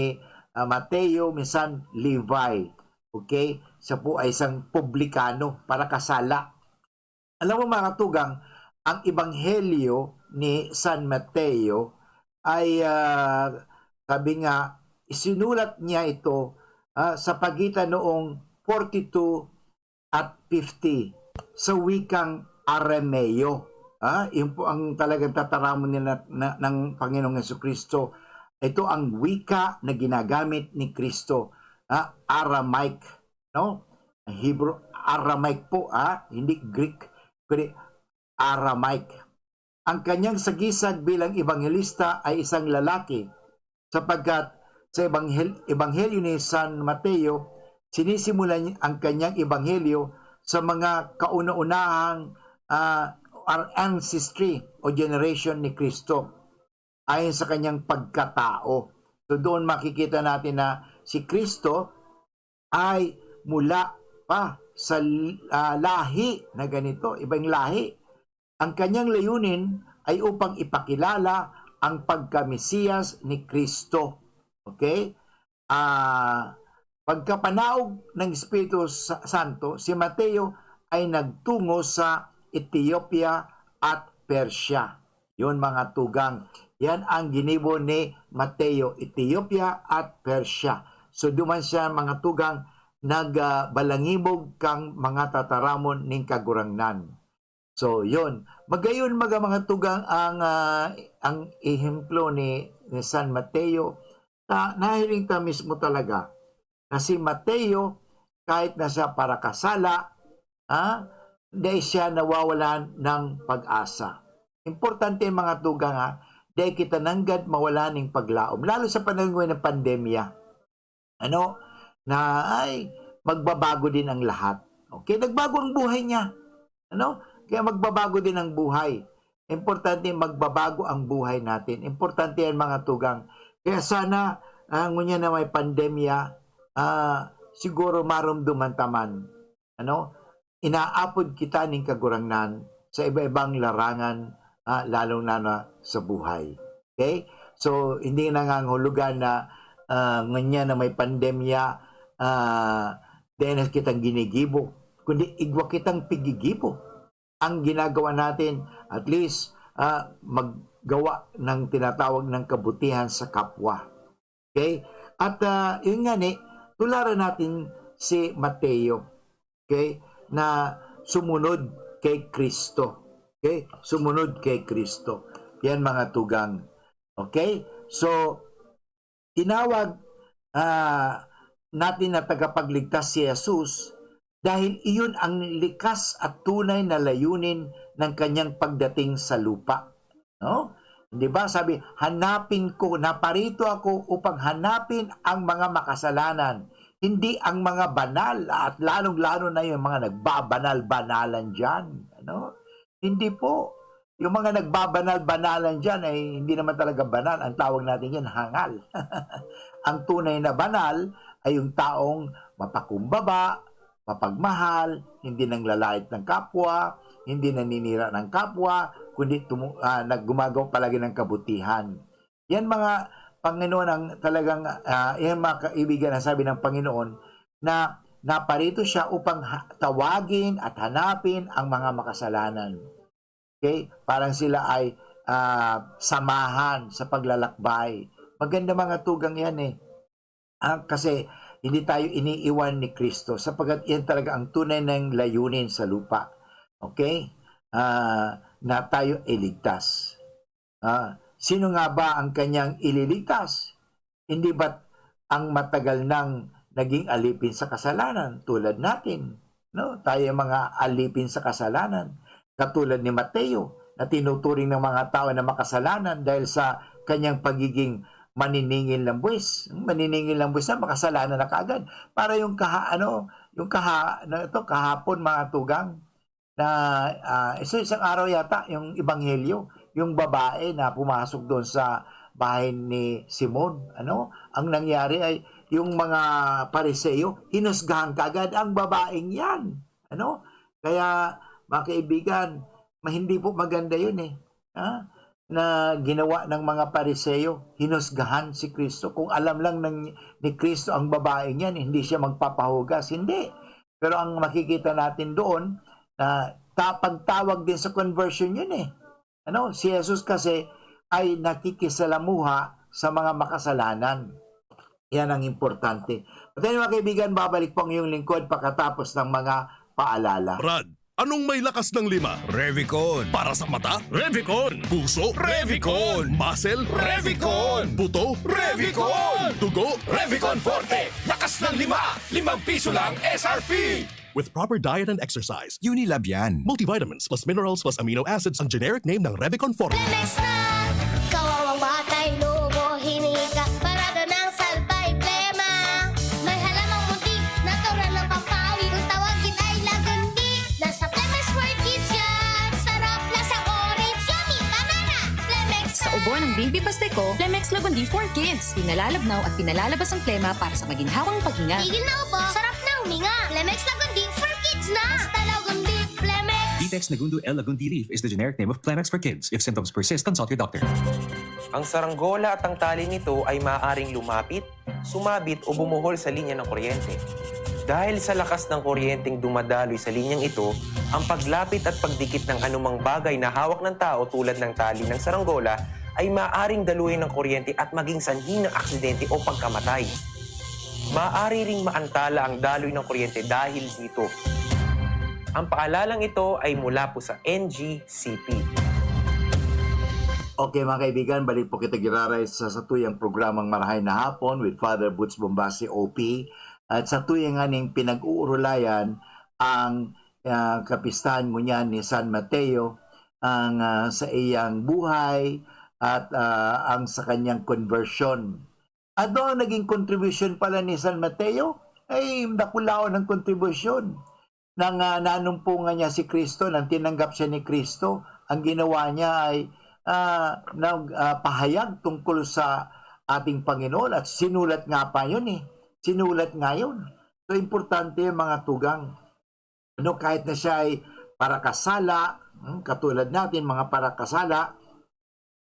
Mateo, minsan Levi. Okay? Siya po ay isang publikano para kasala. Alam mo mga tugang, ang ebanghelyo ni San Mateo ay sabi nga, isinulat niya ito sa pagitan noong 42 at 50 sa wikang Arameo. Yun po ang talagang tataramon nila ng Panginoong Jesucristo. Ito ang wika na ginagamit ni Kristo. Aramaic. Hebrew, Aramaic po. Hindi Greek. Kundi Aramaic. Ang kanyang sagisag bilang ebanghelista ay isang lalaki sapagkat sa ebanghelyo ni San Mateo, sinisimulan ang kanyang ebanghelyo sa mga kauna-unahang ancestry o generation ni Kristo ayon sa kanyang pagkatao. So doon makikita natin na si Kristo ay mula pa sa lahi na ganito, ibang lahi. Ang kanyang layunin ay upang ipakilala ang pagka-Mesiyas ni Kristo. Okay? Pagkapanaog ng Espiritu Santo, si Mateo ay nagtungo sa Ethiopia at Persia. Yun mga tugang. Yan ang ginibo ni Mateo, Ethiopia at Persia. So duman siya mga tugang, nagbalangibog kang mga tataramon ning kagurangnan. So yun. Magayon mga tugang ang ehemplo ni San Mateo. Nahiling ta mismo talaga na si Mateo, kahit na siya para kasala, dahil siya nawawalan ng pag-asa. Importante mga tugang dahil kita nanggad mawala ng paglaom. Lalo sa panahon ng pandemya. Na ay magbabago din ang lahat. Okay, nagbago ang buhay niya. Kaya magbabago din ang buhay. Importante magbabago ang buhay natin. Importante yan mga tugang. Kaya sana, ngunya na may pandemya, siguro marumduman taman. Inaapod kita ng kagurangnan sa iba-ibang larangan, lalong na sa buhay. Okay? So, hindi nangangahulugan na ngunya na may pandemya, dahil kitang ginigibo. Kundi igwa kitang pigigibo. Ang ginagawa natin, at least, maggawa ng tinatawag ng kabutihan sa kapwa. Okay? At yun nga tularan natin si Mateo, okay, na sumunod kay Kristo. Okay? Sumunod kay Kristo. Yan mga tugang. Okay? So, tinawag natin na tagapagligtas si Jesus dahil iyon ang likas at tunay na layunin ng kanyang pagdating sa lupa. Hindi ba? Sabi, hanapin ko, naparito ako upang hanapin ang mga makasalanan. Hindi ang mga banal at lalong-lalo na yung mga nagbabanal-banalan dyan. Ano? Hindi po. Yung mga nagbabanal-banalan dyan ay hindi naman talaga banal. Ang tawag natin yan, hangal. Ang tunay na banal ay yung taong mapakumbaba, mapagmahal, hindi nanglalait ng kapwa, hindi naninira ng kapwa, kundi naggumagawa palagi ng kabutihan. Yan mga Panginoon ang talagang, yan mga kaibigan na sabi ng Panginoon na naparito siya upang tawagin at hanapin ang mga makasalanan. Okay? Parang sila ay samahan sa paglalakbay. Maganda mga tugang yan eh. Kasi hindi tayo iniiwan ni Kristo sapagkat yan talaga ang tunay ng layunin sa lupa. Okay? Na tayo iligtas. Sino nga ba ang kanyang ililigtas? Hindi ba ang matagal nang naging alipin sa kasalanan tulad natin? No? Tayo mga alipin sa kasalanan. Katulad ni Mateo na tinuturing ng mga tao na makasalanan dahil sa kanyang pagiging maniningil ng buwis. Maniningil ng buwis na makasalanan na kaagad. Para yung kahapon mga tugang na isang araw yata yung ebanghelyo, yung babae na pumasok doon sa bahay ni Simon. Ang nangyari ay yung mga Pariseo hinusgahan kaagad ang babaeng yan. Kaya mga kaibigan, hindi po maganda yun eh. Na ginawa ng mga Pariseo, hinusgahan si Kristo. Kung alam lang ni Kristo ang babaeng yan, hindi siya magpapahugas. Hindi. Pero ang makikita natin doon, pagtawag din sa conversion yun eh. Si Jesus kasi ay nakikisalamuha sa mga makasalanan. Yan ang importante. At mga kaibigan, babalik po ang iyong lingkod pagkatapos ng mga paalala. Brad, anong may lakas ng 5? Revicon. Para sa mata? Revicon. Puso? Revicon. Muscle? Revicon. Buto? Revicon. Dugo? Revicon Forte. Lakas ng 5. 5 piso lang SRP. With proper diet and exercise, Unilab yan. multivitamins plus minerals plus amino acids ang generic name ng Revicon Forte. Lemex na! Kawawang batay, lubo, hinika, parada ng salbay, plema. May halamang muntik, natural ng pampawi. Kung tawagin ay lagundi, nasa Lemex World Kids yan. Sarap, lasang orange, yummy, banana. Lemex Sa ubo ng baby pasteko, Lemex Lagundi for Kids. Pinalalabnaw at pinalalabas ang plema para sa maginhawang paghinga. Tigil na upo, sarap na huminga. Lemex Lagundi for Kids na. Basta Lagundi, Lemex. Vitex Nagundu L. Lagundi Leaf is the generic name of Plemex for kids. If symptoms persist, consult your doctor. Ang saranggola at ang tali nito ay maaaring lumapit, sumabit o bumuhol sa linya ng kuryente. Dahil sa lakas ng kuryenteng dumadaloy sa linyang ito, ang paglapit at pagdikit ng anumang bagay na hawak ng tao tulad ng tali ng saranggola ay maaaring daluyin ng kuryente at maging sanhi ng aksidente o pagkamatay. Maaari ring maantala ang daloy ng kuryente dahil dito. Ang paalalang ito ay mula po sa NGCP. Okay mga kaibigan, balik po kita giraray sa tuyang programang Marahay na Hapon with Father Butch Bombasi OP. At sa tuyang aning pinag-uurulayan ang kapistahan mo niyan ni San Mateo, ang sa iyang buhay at ang sa kanyang conversion. Ano ang naging contribution pala ni San Mateo? Ay nakulao ng contribution. Nang nanumpungan niya si Kristo, nang tinanggap siya ni Kristo, ang ginawa niya ay nagpahayag tungkol sa ating Panginoon at sinulat nga pa yun eh. Sinulat nga yun. So, importante yung mga tugang. Kahit na siya ay parakasala, katulad natin, mga parakasala,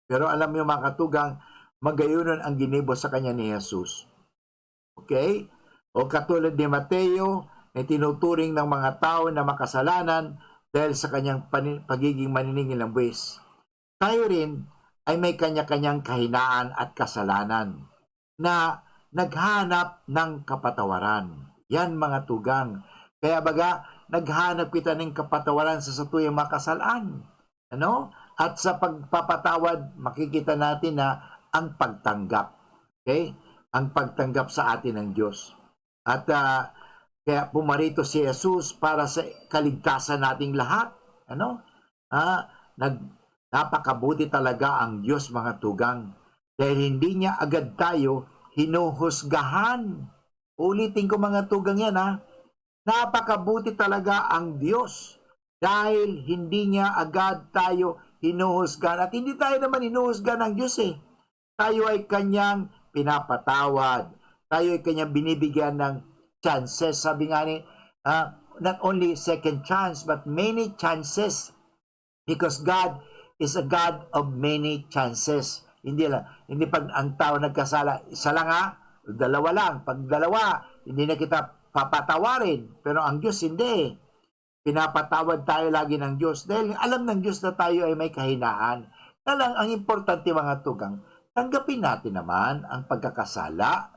pero alam niyo mga katugang, magayunon ang ginibo sa kanya ni Jesus. Okay? O katulad ni Mateo, na tinuturing ng mga tao na makasalanan dahil sa kanyang pagiging maniningil ng buwis. Tayo rin ay may kanya-kanyang kahinaan at kasalanan na naghanap ng kapatawaran. Yan mga tugang. Kaya baga, naghanap kita ng kapatawaran sa satuyang makasalaan. At sa pagpapatawad, makikita natin na ang pagtanggap. Okay? Ang pagtanggap sa atin ng Diyos. At kaya pumarito si Jesus para sa kaligtasan nating lahat. Napakabuti talaga ang Diyos, mga tugang, dahil hindi niya agad tayo hinuhusgahan. Ulitin ko, mga tugang, yan ha. Napakabuti talaga ang Diyos dahil hindi niya agad tayo hinuhusgahan. At hindi tayo naman hinuhusgahan ng Diyos eh. Tayo ay kanyang pinapatawad. Tayo ay kanyang binibigyan ng chances. Sabi nga ni, not only second chance, but many chances. Because God is a God of many chances. Hindi pag ang tao nagkasala, isa lang ha, dalawa lang. Pag dalawa, hindi na kita papatawarin. Pero ang Diyos hindi. Pinapatawad tayo lagi ng Diyos. Dahil alam ng Diyos na tayo ay may kahinaan. Talang ang importante, mga tugang, tanggapin natin naman ang pagkakasala.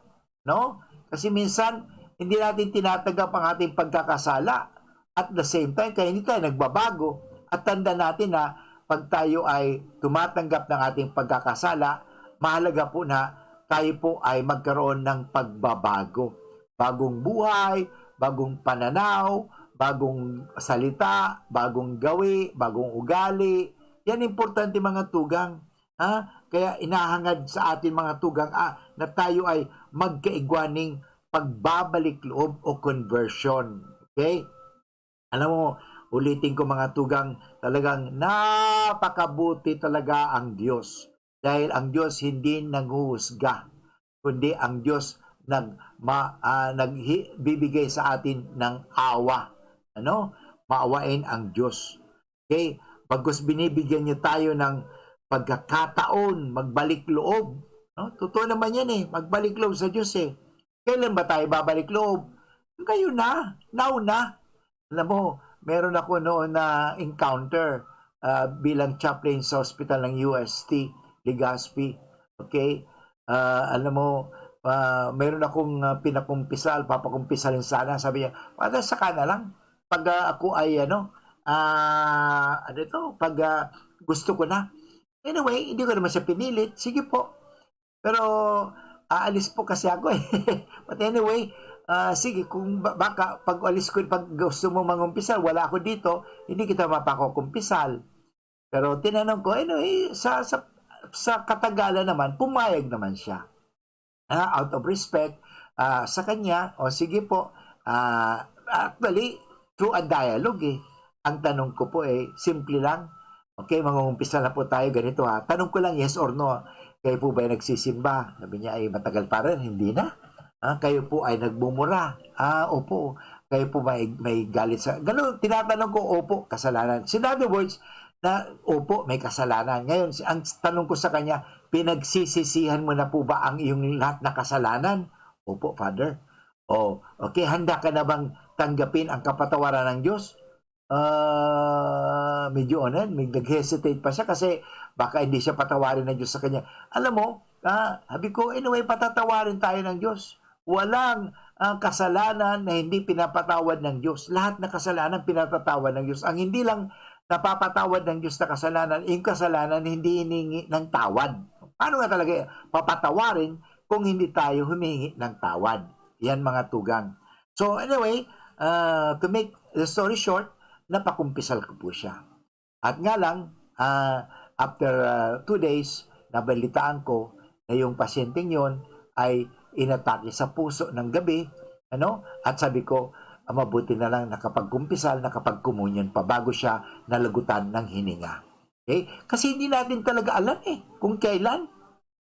No? Kasi minsan, hindi natin tinatanggap ang ating pagkakasala. At the same time, kaya hindi tayo nagbabago. At tanda natin na pag tayo ay tumatanggap ng ating pagkakasala, mahalaga po na tayo po ay magkaroon ng pagbabago. Bagong buhay, bagong pananaw, bagong salita, bagong gawi, bagong ugali. Yan importante, mga tugang. Kaya inahangad sa atin, mga tugang, na tayo ay magkaigwaning pagbabalik loob o conversion. Okay? Alam mo, ulitin ko, mga tugang, talagang napakabuti talaga ang Diyos. Dahil ang Diyos hindi nanghuhusga, kundi ang Diyos nagbibigay sa atin ng awa. Maawain ang Diyos. Okay? Pagkus binibigyan niya tayo ng pagkakataon, magbalik loob. Totoo naman yan eh, magbalik loob sa Diyos eh. Kailan ba tayo babalik loob? Kayo na, now na. Alam mo, meron ako noon na encounter bilang chaplain sa hospital ng UST, Legazpi. Okay? Alam mo, meron akong pinakumpisal, papakumpisalin sana. Sabi niya, Father, saka na lang. Pag ako ay, pag gusto ko na. Anyway, hindi ko naman siya pinilit. Sige po. Pero, aalis po kasi ako eh. But anyway, sige, kung baka pag alis ko, pag gusto mo mangumpisal, wala ako dito, hindi kita mapakukumpisal. Pero tinanong ko, anyway, sa katagalan naman, pumayag naman siya. Out of respect sa kanya, sige po, actually, through a dialogue ang tanong ko po simple lang, okay, mangungumpisa na po tayo ganito ha. Tanong ko lang, yes or no, kayo po ba ay nagsisimba? Sabi niya, matagal pa rin, hindi na. Kayo po ay nagbumura? Opo. Kayo po may galit sa... Ganun, tinatanong ko, opo, kasalanan. Sinabi words na, opo, may kasalanan. Ngayon, ang tanong ko sa kanya, pinagsisisihan mo na po ba ang iyong lahat na kasalanan? Opo, Father. Okay, handa ka na bang tanggapin ang kapatawaran ng Diyos? Medyo nag-hesitate pa siya kasi baka hindi siya patawarin ng Diyos sa kanya. Alam mo, sabi ko, anyway, patatawarin tayo ng Diyos. Walang kasalanan na hindi pinapatawad ng Diyos. Lahat na kasalanan pinatatawad ng Diyos. Ang hindi lang napapatawad ng Diyos na kasalanan, yung kasalanan hindi hiningi ng tawad. Paano nga talaga papatawarin kung hindi tayo humingi ng tawad? Yan, mga tugang. So anyway, to make the story short, napakumpisal ko po siya. At nga lang, after 2 days, nabalitaan ko na yung pasyenteng yon ay inatake sa puso ng gabi, at sabi ko, mabuti na lang nakapagkumpisal, nakapagkomunyon pa bago siya nalagutan ng hininga. Okay? Kasi hindi natin talaga alam kung kailan.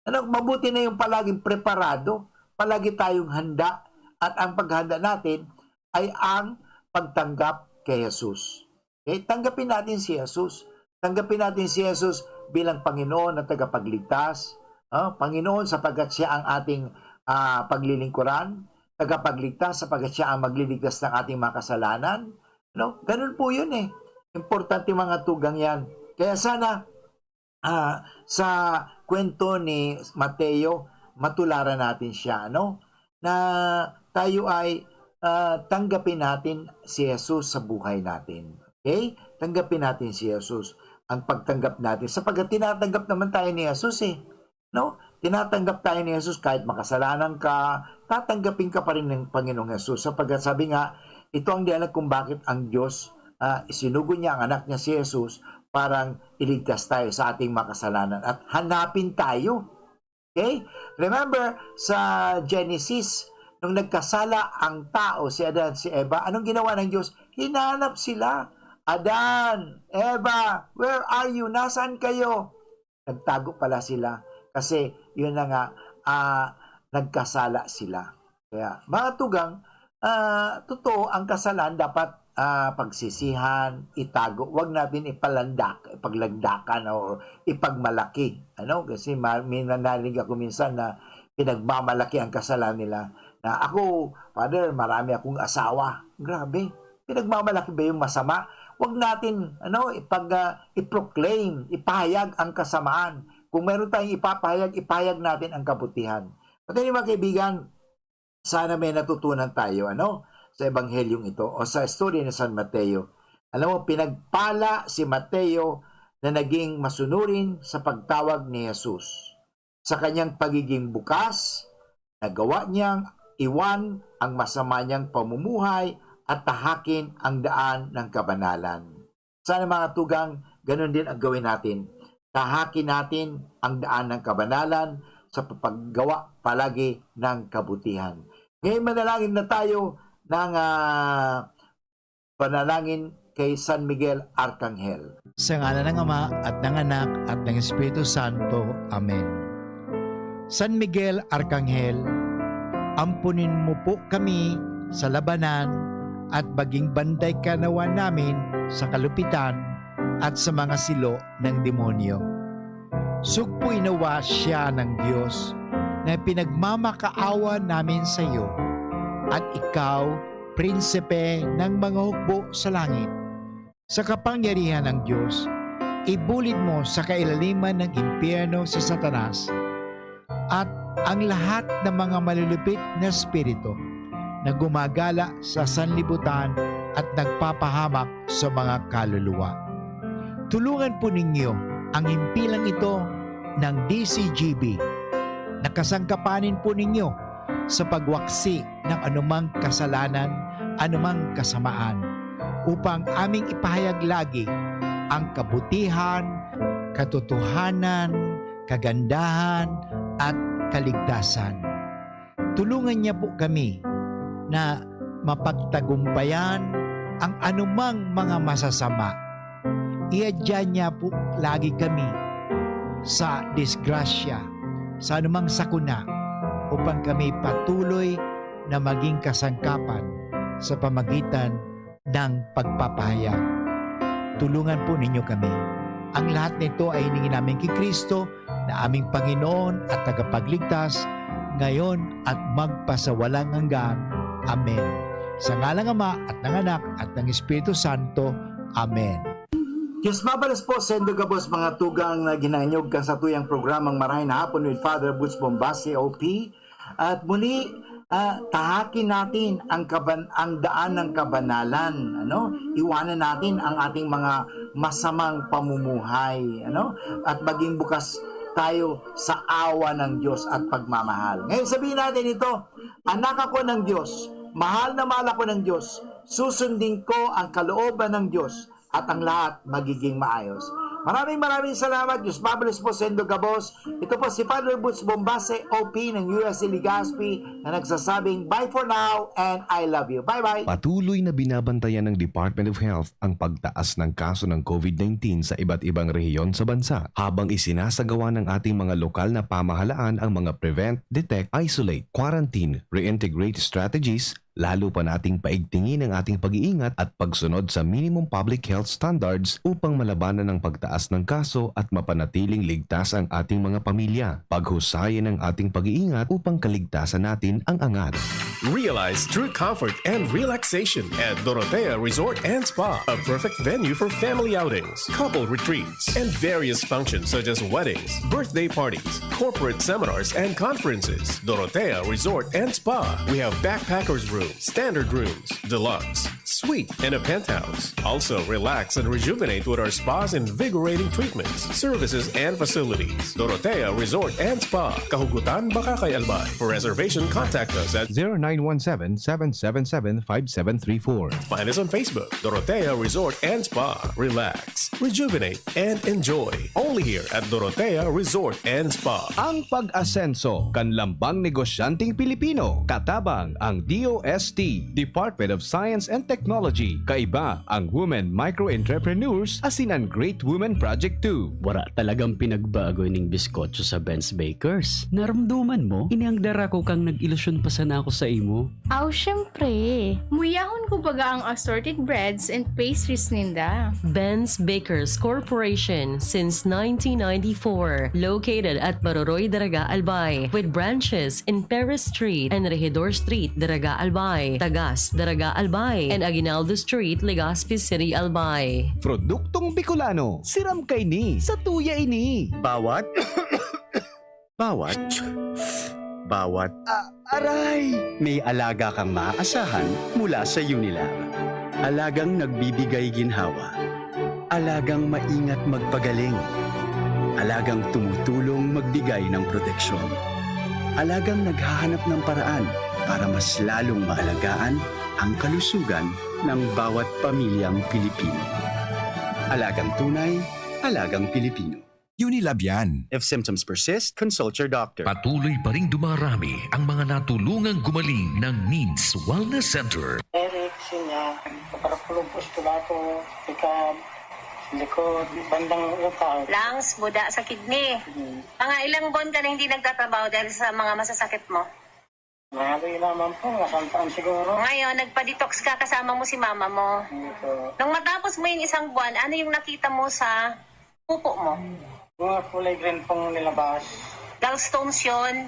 Mabuti na yung palaging preparado, palagi tayong handa, at ang paghanda natin ay ang pagtanggap kay Jesus. Okay? Tanggapin natin si Jesus. Tanggapin natin si Jesus bilang Panginoon na tagapagligtas. Panginoon sapagkat siya ang ating paglilingkuran, tagapagligtas sapagkat siya ang magliligtas ng ating mga kasalanan. Ganun po yun Importante, mga tugang yan. Kaya sana sa kwento ni Mateo, matularan natin siya, na tayo ay tanggapin natin si Jesus sa buhay natin. Okay? Tanggapin natin si Jesus. Ang pagtanggap natin, sapagkat tinatanggap naman tayo ni Jesus Tinatanggap tayo ni Jesus kahit makasalanan ka, tatanggapin ka pa rin ng Panginoong Jesus. Sapagkat sabi nga, ito ang dialag kung bakit ang Diyos isinugo niya ang anak niya si Jesus parang iligtas tayo sa ating makasalanan at hanapin tayo. Okay? Remember sa Genesis, nung nagkasala ang tao, si Adan at si Eva, anong ginawa ng Diyos? Hinanap sila. Adan, Eva, where are you? Nasaan kayo? Nagtago pala sila kasi yun na nga, nagkasala sila. Kaya mga tugang, totoo, ang kasalan dapat pagsisihan, itago. Huwag natin ipaglagdakan o ipagmalaki. Kasi may nanalig ako minsan na pinagmamalaki ang kasalan nila. Na ako, Father, marami akong asawa. Grabe. Pinagmamalaki ba yung masama? Huwag natin i-proclaim, ipahayag ang kasamaan. Kung meron tayong ipahayag natin ang kabutihan. At mga kaibigan, sana may natutunan tayo sa ebanghelyong ito o sa story ni San Mateo. Alam mo, pinagpala si Mateo na naging masunurin sa pagtawag ni Jesus. Sa kanyang pagiging bukas, nagawa niyang iwan ang masama niyang pamumuhay at tahakin ang daan ng kabanalan. Sana mga tugang, ganun din ang gawin natin. Tahakin natin ang daan ng kabanalan sa paggawa palagi ng kabutihan. Ngayon manalangin na tayo ng panalangin kay San Miguel Arcangel. Sa ngalan ng Ama at ng Anak at ng Espiritu Santo. Amen. San Miguel Arcangel, ampunin mo po kami sa labanan at maging banday kanawa namin sa kalupitan at sa mga silo ng demonyo. Sugpoy nawa siya ng Diyos na pinagmamakaawa namin sa iyo at ikaw, prinsipe ng mga hukbo sa langit. Sa kapangyarihan ng Diyos, ibulid mo sa kailaliman ng impyerno si Satanas at ang lahat ng mga malulupit na espiritu na gumagala sa sanlibutan at nagpapahamak sa mga kaluluwa. Tulungan po ninyo ang himpilang ito ng DCGB. Nakasangkapanin po ninyo sa pagwaksi ng anumang kasalanan, anumang kasamaan, upang aming ipahayag lagi ang kabutihan, katotohanan, kagandahan, at kaligtasan. Tulungan niya po kami na mapagtagumpayan ang anumang mga masasama. Iadya niya po lagi kami sa disgrasya, sa anumang sakuna, upang kami patuloy na maging kasangkapan sa pamagitan ng pagpapahayag. Tulungan po ninyo kami. Ang lahat nito ay hiningi namin kay Kristo na aming Panginoon at tagapagligtas, ngayon at magpasawalang hanggan. Amen. Sa ngalan ng Ama at ng Anak at ng Espiritu Santo. Amen. Diyos mabalas po sa Indogabos mga tugang na ginanyog ka sa tuyang programang Marahin na Hapon with Father Butch Bombase OP. At muli, tahakin natin ang daan ng kabanalan. Iwanan natin ang ating mga masamang pamumuhay. At maging bukas tayo sa awa ng Diyos at pagmamahal. Ngayon sabihin natin ito, anak ako ng Diyos, mahal na mahal ako ng Diyos, susundin ko ang kalooban ng Diyos at ang lahat magiging maayos. Maraming salamat. Diyos mabalas po sa Indogabos. Ito po si Father Butch Bombase OP ng USC Legazpi na nagsasabing bye for now and I love you. Bye-bye. Patuloy na binabantayan ng Department of Health ang pagtaas ng kaso ng COVID-19 sa iba't ibang rehiyon sa bansa habang isinasagawa ng ating mga lokal na pamahalaan ang mga prevent, detect, isolate, quarantine, reintegrate strategies, lalo pa nating paigtingin ang ating pag-iingat at pagsunod sa minimum public health standards upang malabanan ang pagtaas ng kaso at mapanatiling ligtas ang ating mga pamilya. Paghusayin ang ating pag-iingat upang kaligtasan natin ang angat. Realize true comfort and relaxation at Dorotea Resort and Spa, a perfect venue for family outings, couple retreats, and various functions such as weddings, birthday parties, corporate seminars, and conferences. Dorotea Resort and Spa. We have backpackers rooms, standard rooms, deluxe, suite, and a penthouse. Also, relax and rejuvenate with our spas and invigorating treatments, services, and facilities. Dorotea Resort and Spa, Kahugutan, Bakakay, Albay. For reservation, contact us at 0917-777-5734. Find us on Facebook, Dorotea Resort and Spa. Relax, rejuvenate, and enjoy. Only here at Dorotea Resort and Spa. Ang pag-asenso, kanlambang negosyanteng Pilipino, katabang ang DOST, Department of Science and Technology, kaiba ang Women Micro-Entrepreneurs, asin ang Great Women Project 2. Wala talagang pinagbago ning biskotso sa Ben's Bakers. Naramduman mo, iniangdara ko kang nag-ilusyon pa sana ako sa imo. Aw, syempre. Muyahon ko baga ang assorted breads and pastries ninda. Ben's Bakers Corporation since 1994, located at Baroroy, Daraga, Albay, with branches in Perez Street and Regidor Street, Daraga, Albay, Tagas, Daraga, Albay, and Aguinaldo Street, Legazpi City, Albay. Produktong Bicolano, siram kay ni, sa tuya ini. Bawat Aray! May alaga kang maaasahan mula sa Unilag. Alagang nagbibigay ginhawa. Alagang maingat magpagaling. Alagang tumutulong magbigay ng proteksyon. Alagang naghahanap ng paraan para mas lalong maalagaan ang kalusugan ng bawat pamilyang Pilipino. Alagang tunay, alagang Pilipino. Unilab yan. If symptoms persist, consult your doctor. Patuloy pa rin dumarami ang mga natulungang gumaling ng NEEDS Wellness Center. Eric, sinya, kaparakulong postulato, tikab, likod, bandang utak. Lungs, buda sa kidney. Mga ilang buwan ka na hindi nagtatrabaho dahil sa mga masasakit mo? Mahaloy naman po, nasantaan siguro. Ngayon, nagpa-detox ka kasama mo si mama mo. Nung matapos mo yung isang buwan, ano yung nakita mo sa pupo mo? Mga kulay green pong nilabas. Gallstones yun.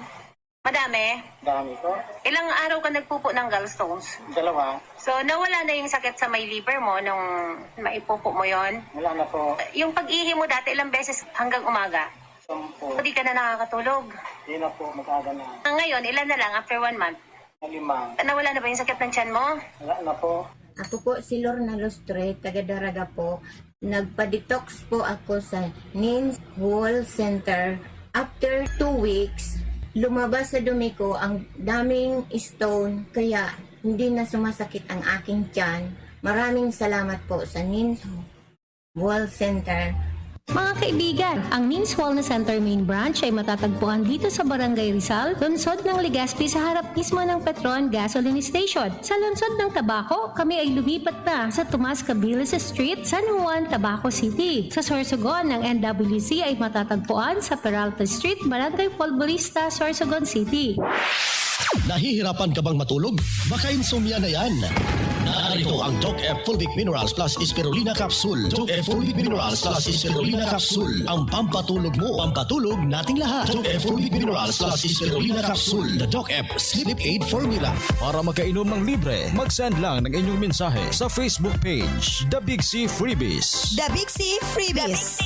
Madami? Dami ko. Ilang araw ka nagpupo ng gallstones? 2. So, nawala na yung sakit sa may liver mo nung maipupo mo yon? Wala na po. Yung pag-ihi mo dati, ilang beses hanggang umaga? 10. Hindi ka na nakakatulog? Hindi na po, mag-aga na. Ngayon, ilan na lang after 1 month? 5. Nawala na ba yung sakit ng tiyan mo? Wala na po. Ako po si Lorna Lustre, taga Daraga po. Nagpa-detox po ako sa NEEDS Wellness Center. After 2 weeks, lumabas sa dumi ko ang daming stone, kaya hindi na sumasakit ang aking tiyan. Maraming salamat po sa NEEDS Wellness Center. Mga kaibigan, ang NEEDS Wellness Center Main Branch ay matatagpuan dito sa Barangay Rizal, lungsod ng Legazpi sa harap mismo ng Petron Gasoline Station. Sa lungsod ng Tabaco, kami ay lumipat na sa Tomas Cabiles Street, San Juan, Tabaco City. Sa Sorsogon ng NWC ay matatagpuan sa Peralta Street, Barangay Polvorista, Sorsogon City. Nahihirapan ka bang matulog? Baka insomnia na yan. Narito ang Doc F Full Vic Minerals plus Spirulina Capsule. Doc F Full Vic Minerals plus Spirulina Capsule. Ang pampatulog mo, pampatulog nating lahat. Doc F Full Vic Minerals plus Spirulina Capsule. The Doc F Sleep Aid Formula. Para makainom ng libre, mag-send lang ng inyong mensahe sa Facebook page, The Big C Freebies. The Big C Freebies.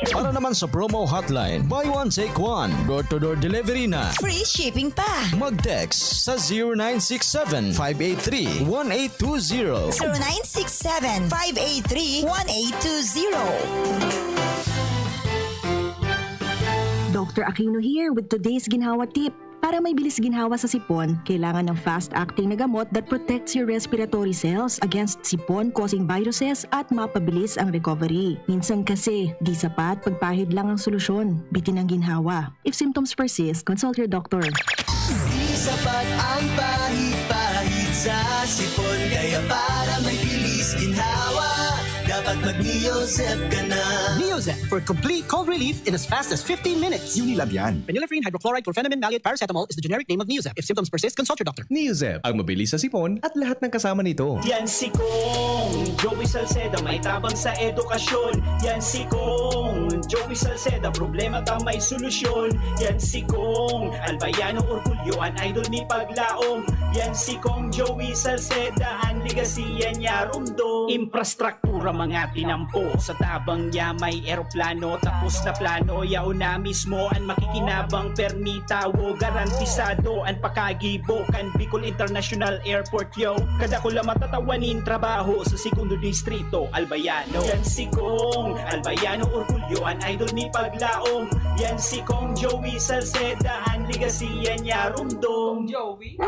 Para naman sa promo hotline, buy one take one, door-to-door delivery na. Free shipping pa. Mag-text sa 0967-583-1820. 0967-583-1820. Dr. Aquino here with today's ginhawa tip. Para may bilis ginhawa sa sipon, kailangan ng fast-acting na gamot that protects your respiratory cells against sipon-causing viruses at mapabilis ang recovery. Minsan kasi, di sapat pagpahid lang ang solusyon. Bitin ang ginhawa. If symptoms persist, consult your doctor. Di sapat ang pahid-pahid sa sipon, kaya para may bilis ginhawa, dapat mag-Neosep ka na. Neosep for complete cold relief in as fast as 15 minutes. Unilab yan. Phenylephrine, hydrochloride, chlorphenamine, maleate, paracetamol is the generic name of Neosep. If symptoms persist, consult your doctor. Neosep, ang mabilis sa sipon at lahat ng kasama nito. Yan si Kong Joey Salceda, may tabang sa edukasyon. Yan si Kong Joey Salceda, problema ka may solusyon. Yan si Kong Albayano, orgulyo, ang idol ni Paglaom. Yan si Kong Joey Salceda, ang ligasiya niya rumdo. Infrastruktura mga Tinampo sa tabang niya may eroplano. Tapos na plano, yauna mismo ang makikinabang permitawo. Garantisado ang pakagibo kan Bicol International Airport yo. Kada ko lang matatawanin trabaho sa segundo distrito Albayano. Yan si Kong Albayano orgulyo ang idol ni Paglaong. Yan si Kong Joey Salceda ang ligasiya niya rundong. Joey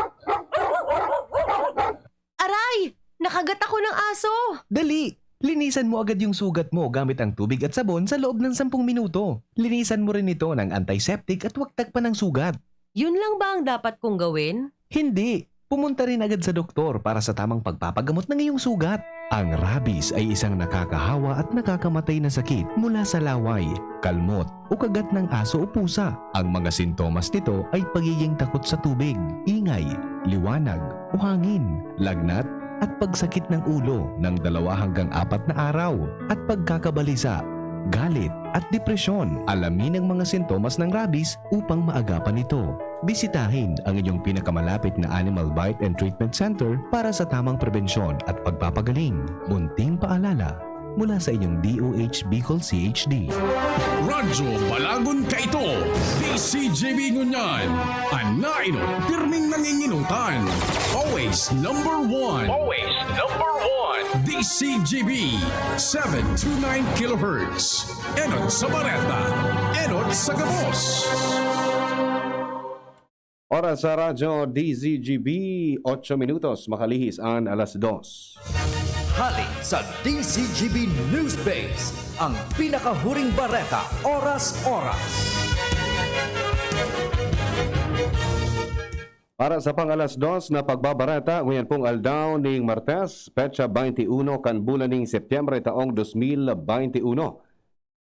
Aray! Nakagat ako ng aso! Dali! Linisan mo agad yung sugat mo gamit ang tubig at sabon sa loob ng 10 minuto. Linisan mo rin ito ng antiseptic at huwag tagpan ng sugat. Yun lang ba ang dapat kong gawin? Hindi! Pumunta rin agad sa doktor para sa tamang pagpapagamot ng iyong sugat. Ang rabies ay isang nakakahawa at nakakamatay na sakit mula sa laway, kalmot o kagat ng aso o pusa. Ang mga sintomas nito ay pagiging takot sa tubig, ingay, liwanag o hangin, lagnat at pagsakit ng ulo ng 2 hanggang 4 na araw at pagkakabalisa, galit at depresyon. Alamin ang mga sintomas ng rabies upang maagapan ito. Bisitahin ang inyong pinakamalapit na Animal Bite and Treatment Center para sa tamang prebensyon at pagpapagaling. Munting paalala mula sa inyong DOH Bicol CHD. Radyo Balagon ka ito, DCJB Ngunyan, Anaino, pirming nanginginutan. Always number one. Always number one. DCJB, 729 kHz. Enot sa Bareta, Enot sa Gabos. Oras sa radyo DZGB, 8 minutos, makalihis ang 2:00. Hali sa DZGB News Base, ang pinakahuring bareta, oras-oras. Para sa pang 2:00 na pagbabarata, ngayon pong aldaw ning Martes, petsa 21 kan bulan ning Setyembre taong 2021.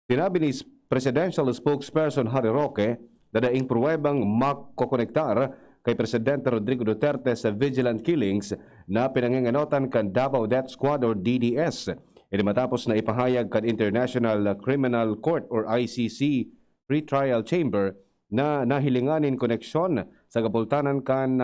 Sinabi ni Presidential Spokesperson Harry Roque, dadaing pruwebang makokonektar kay Presidente Rodrigo Duterte sa vigilant killings na pinanginganotan kan Davao Death Squad or DDS. Ito matapos na ipahayag kan International Criminal Court or ICC Pre-Trial Chamber na nahilinganin koneksyon sa kapultanan kan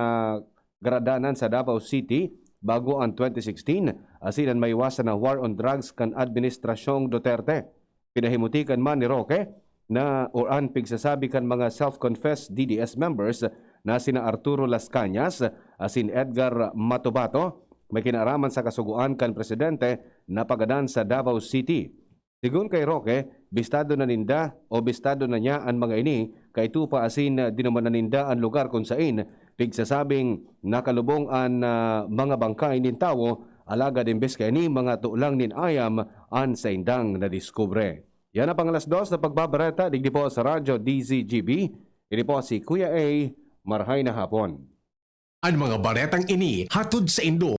gradanan sa Davao City bago ang 2016 asinan maiwasan na war on drugs kan Administrasyong Duterte. Pinahimutikan man ni Roque na o anpig sasabi kan mga self-confessed DDS members na sina Arturo Las Cañas, asin Edgar Matubato, may kinaraman sa kasuguan kan presidente na pagadan sa Davao City. Sigun kay Roque, bistado na ninda o bistado na niya ang mga ini, kay tupa asin dinuman na ninda ang lugar kung sain, pigsasabing nakalubong ang mga bangkay nin tawo, alagad imbes kay ni mga tulang nin ayam an sa indang na diskubre. Yan ang pang 2:00 na pagbabareta, digdi po sa radyo DZGB. Ini po si Kuya A. Marhay na hapon. Ang mga baretang ini hatod sa Indo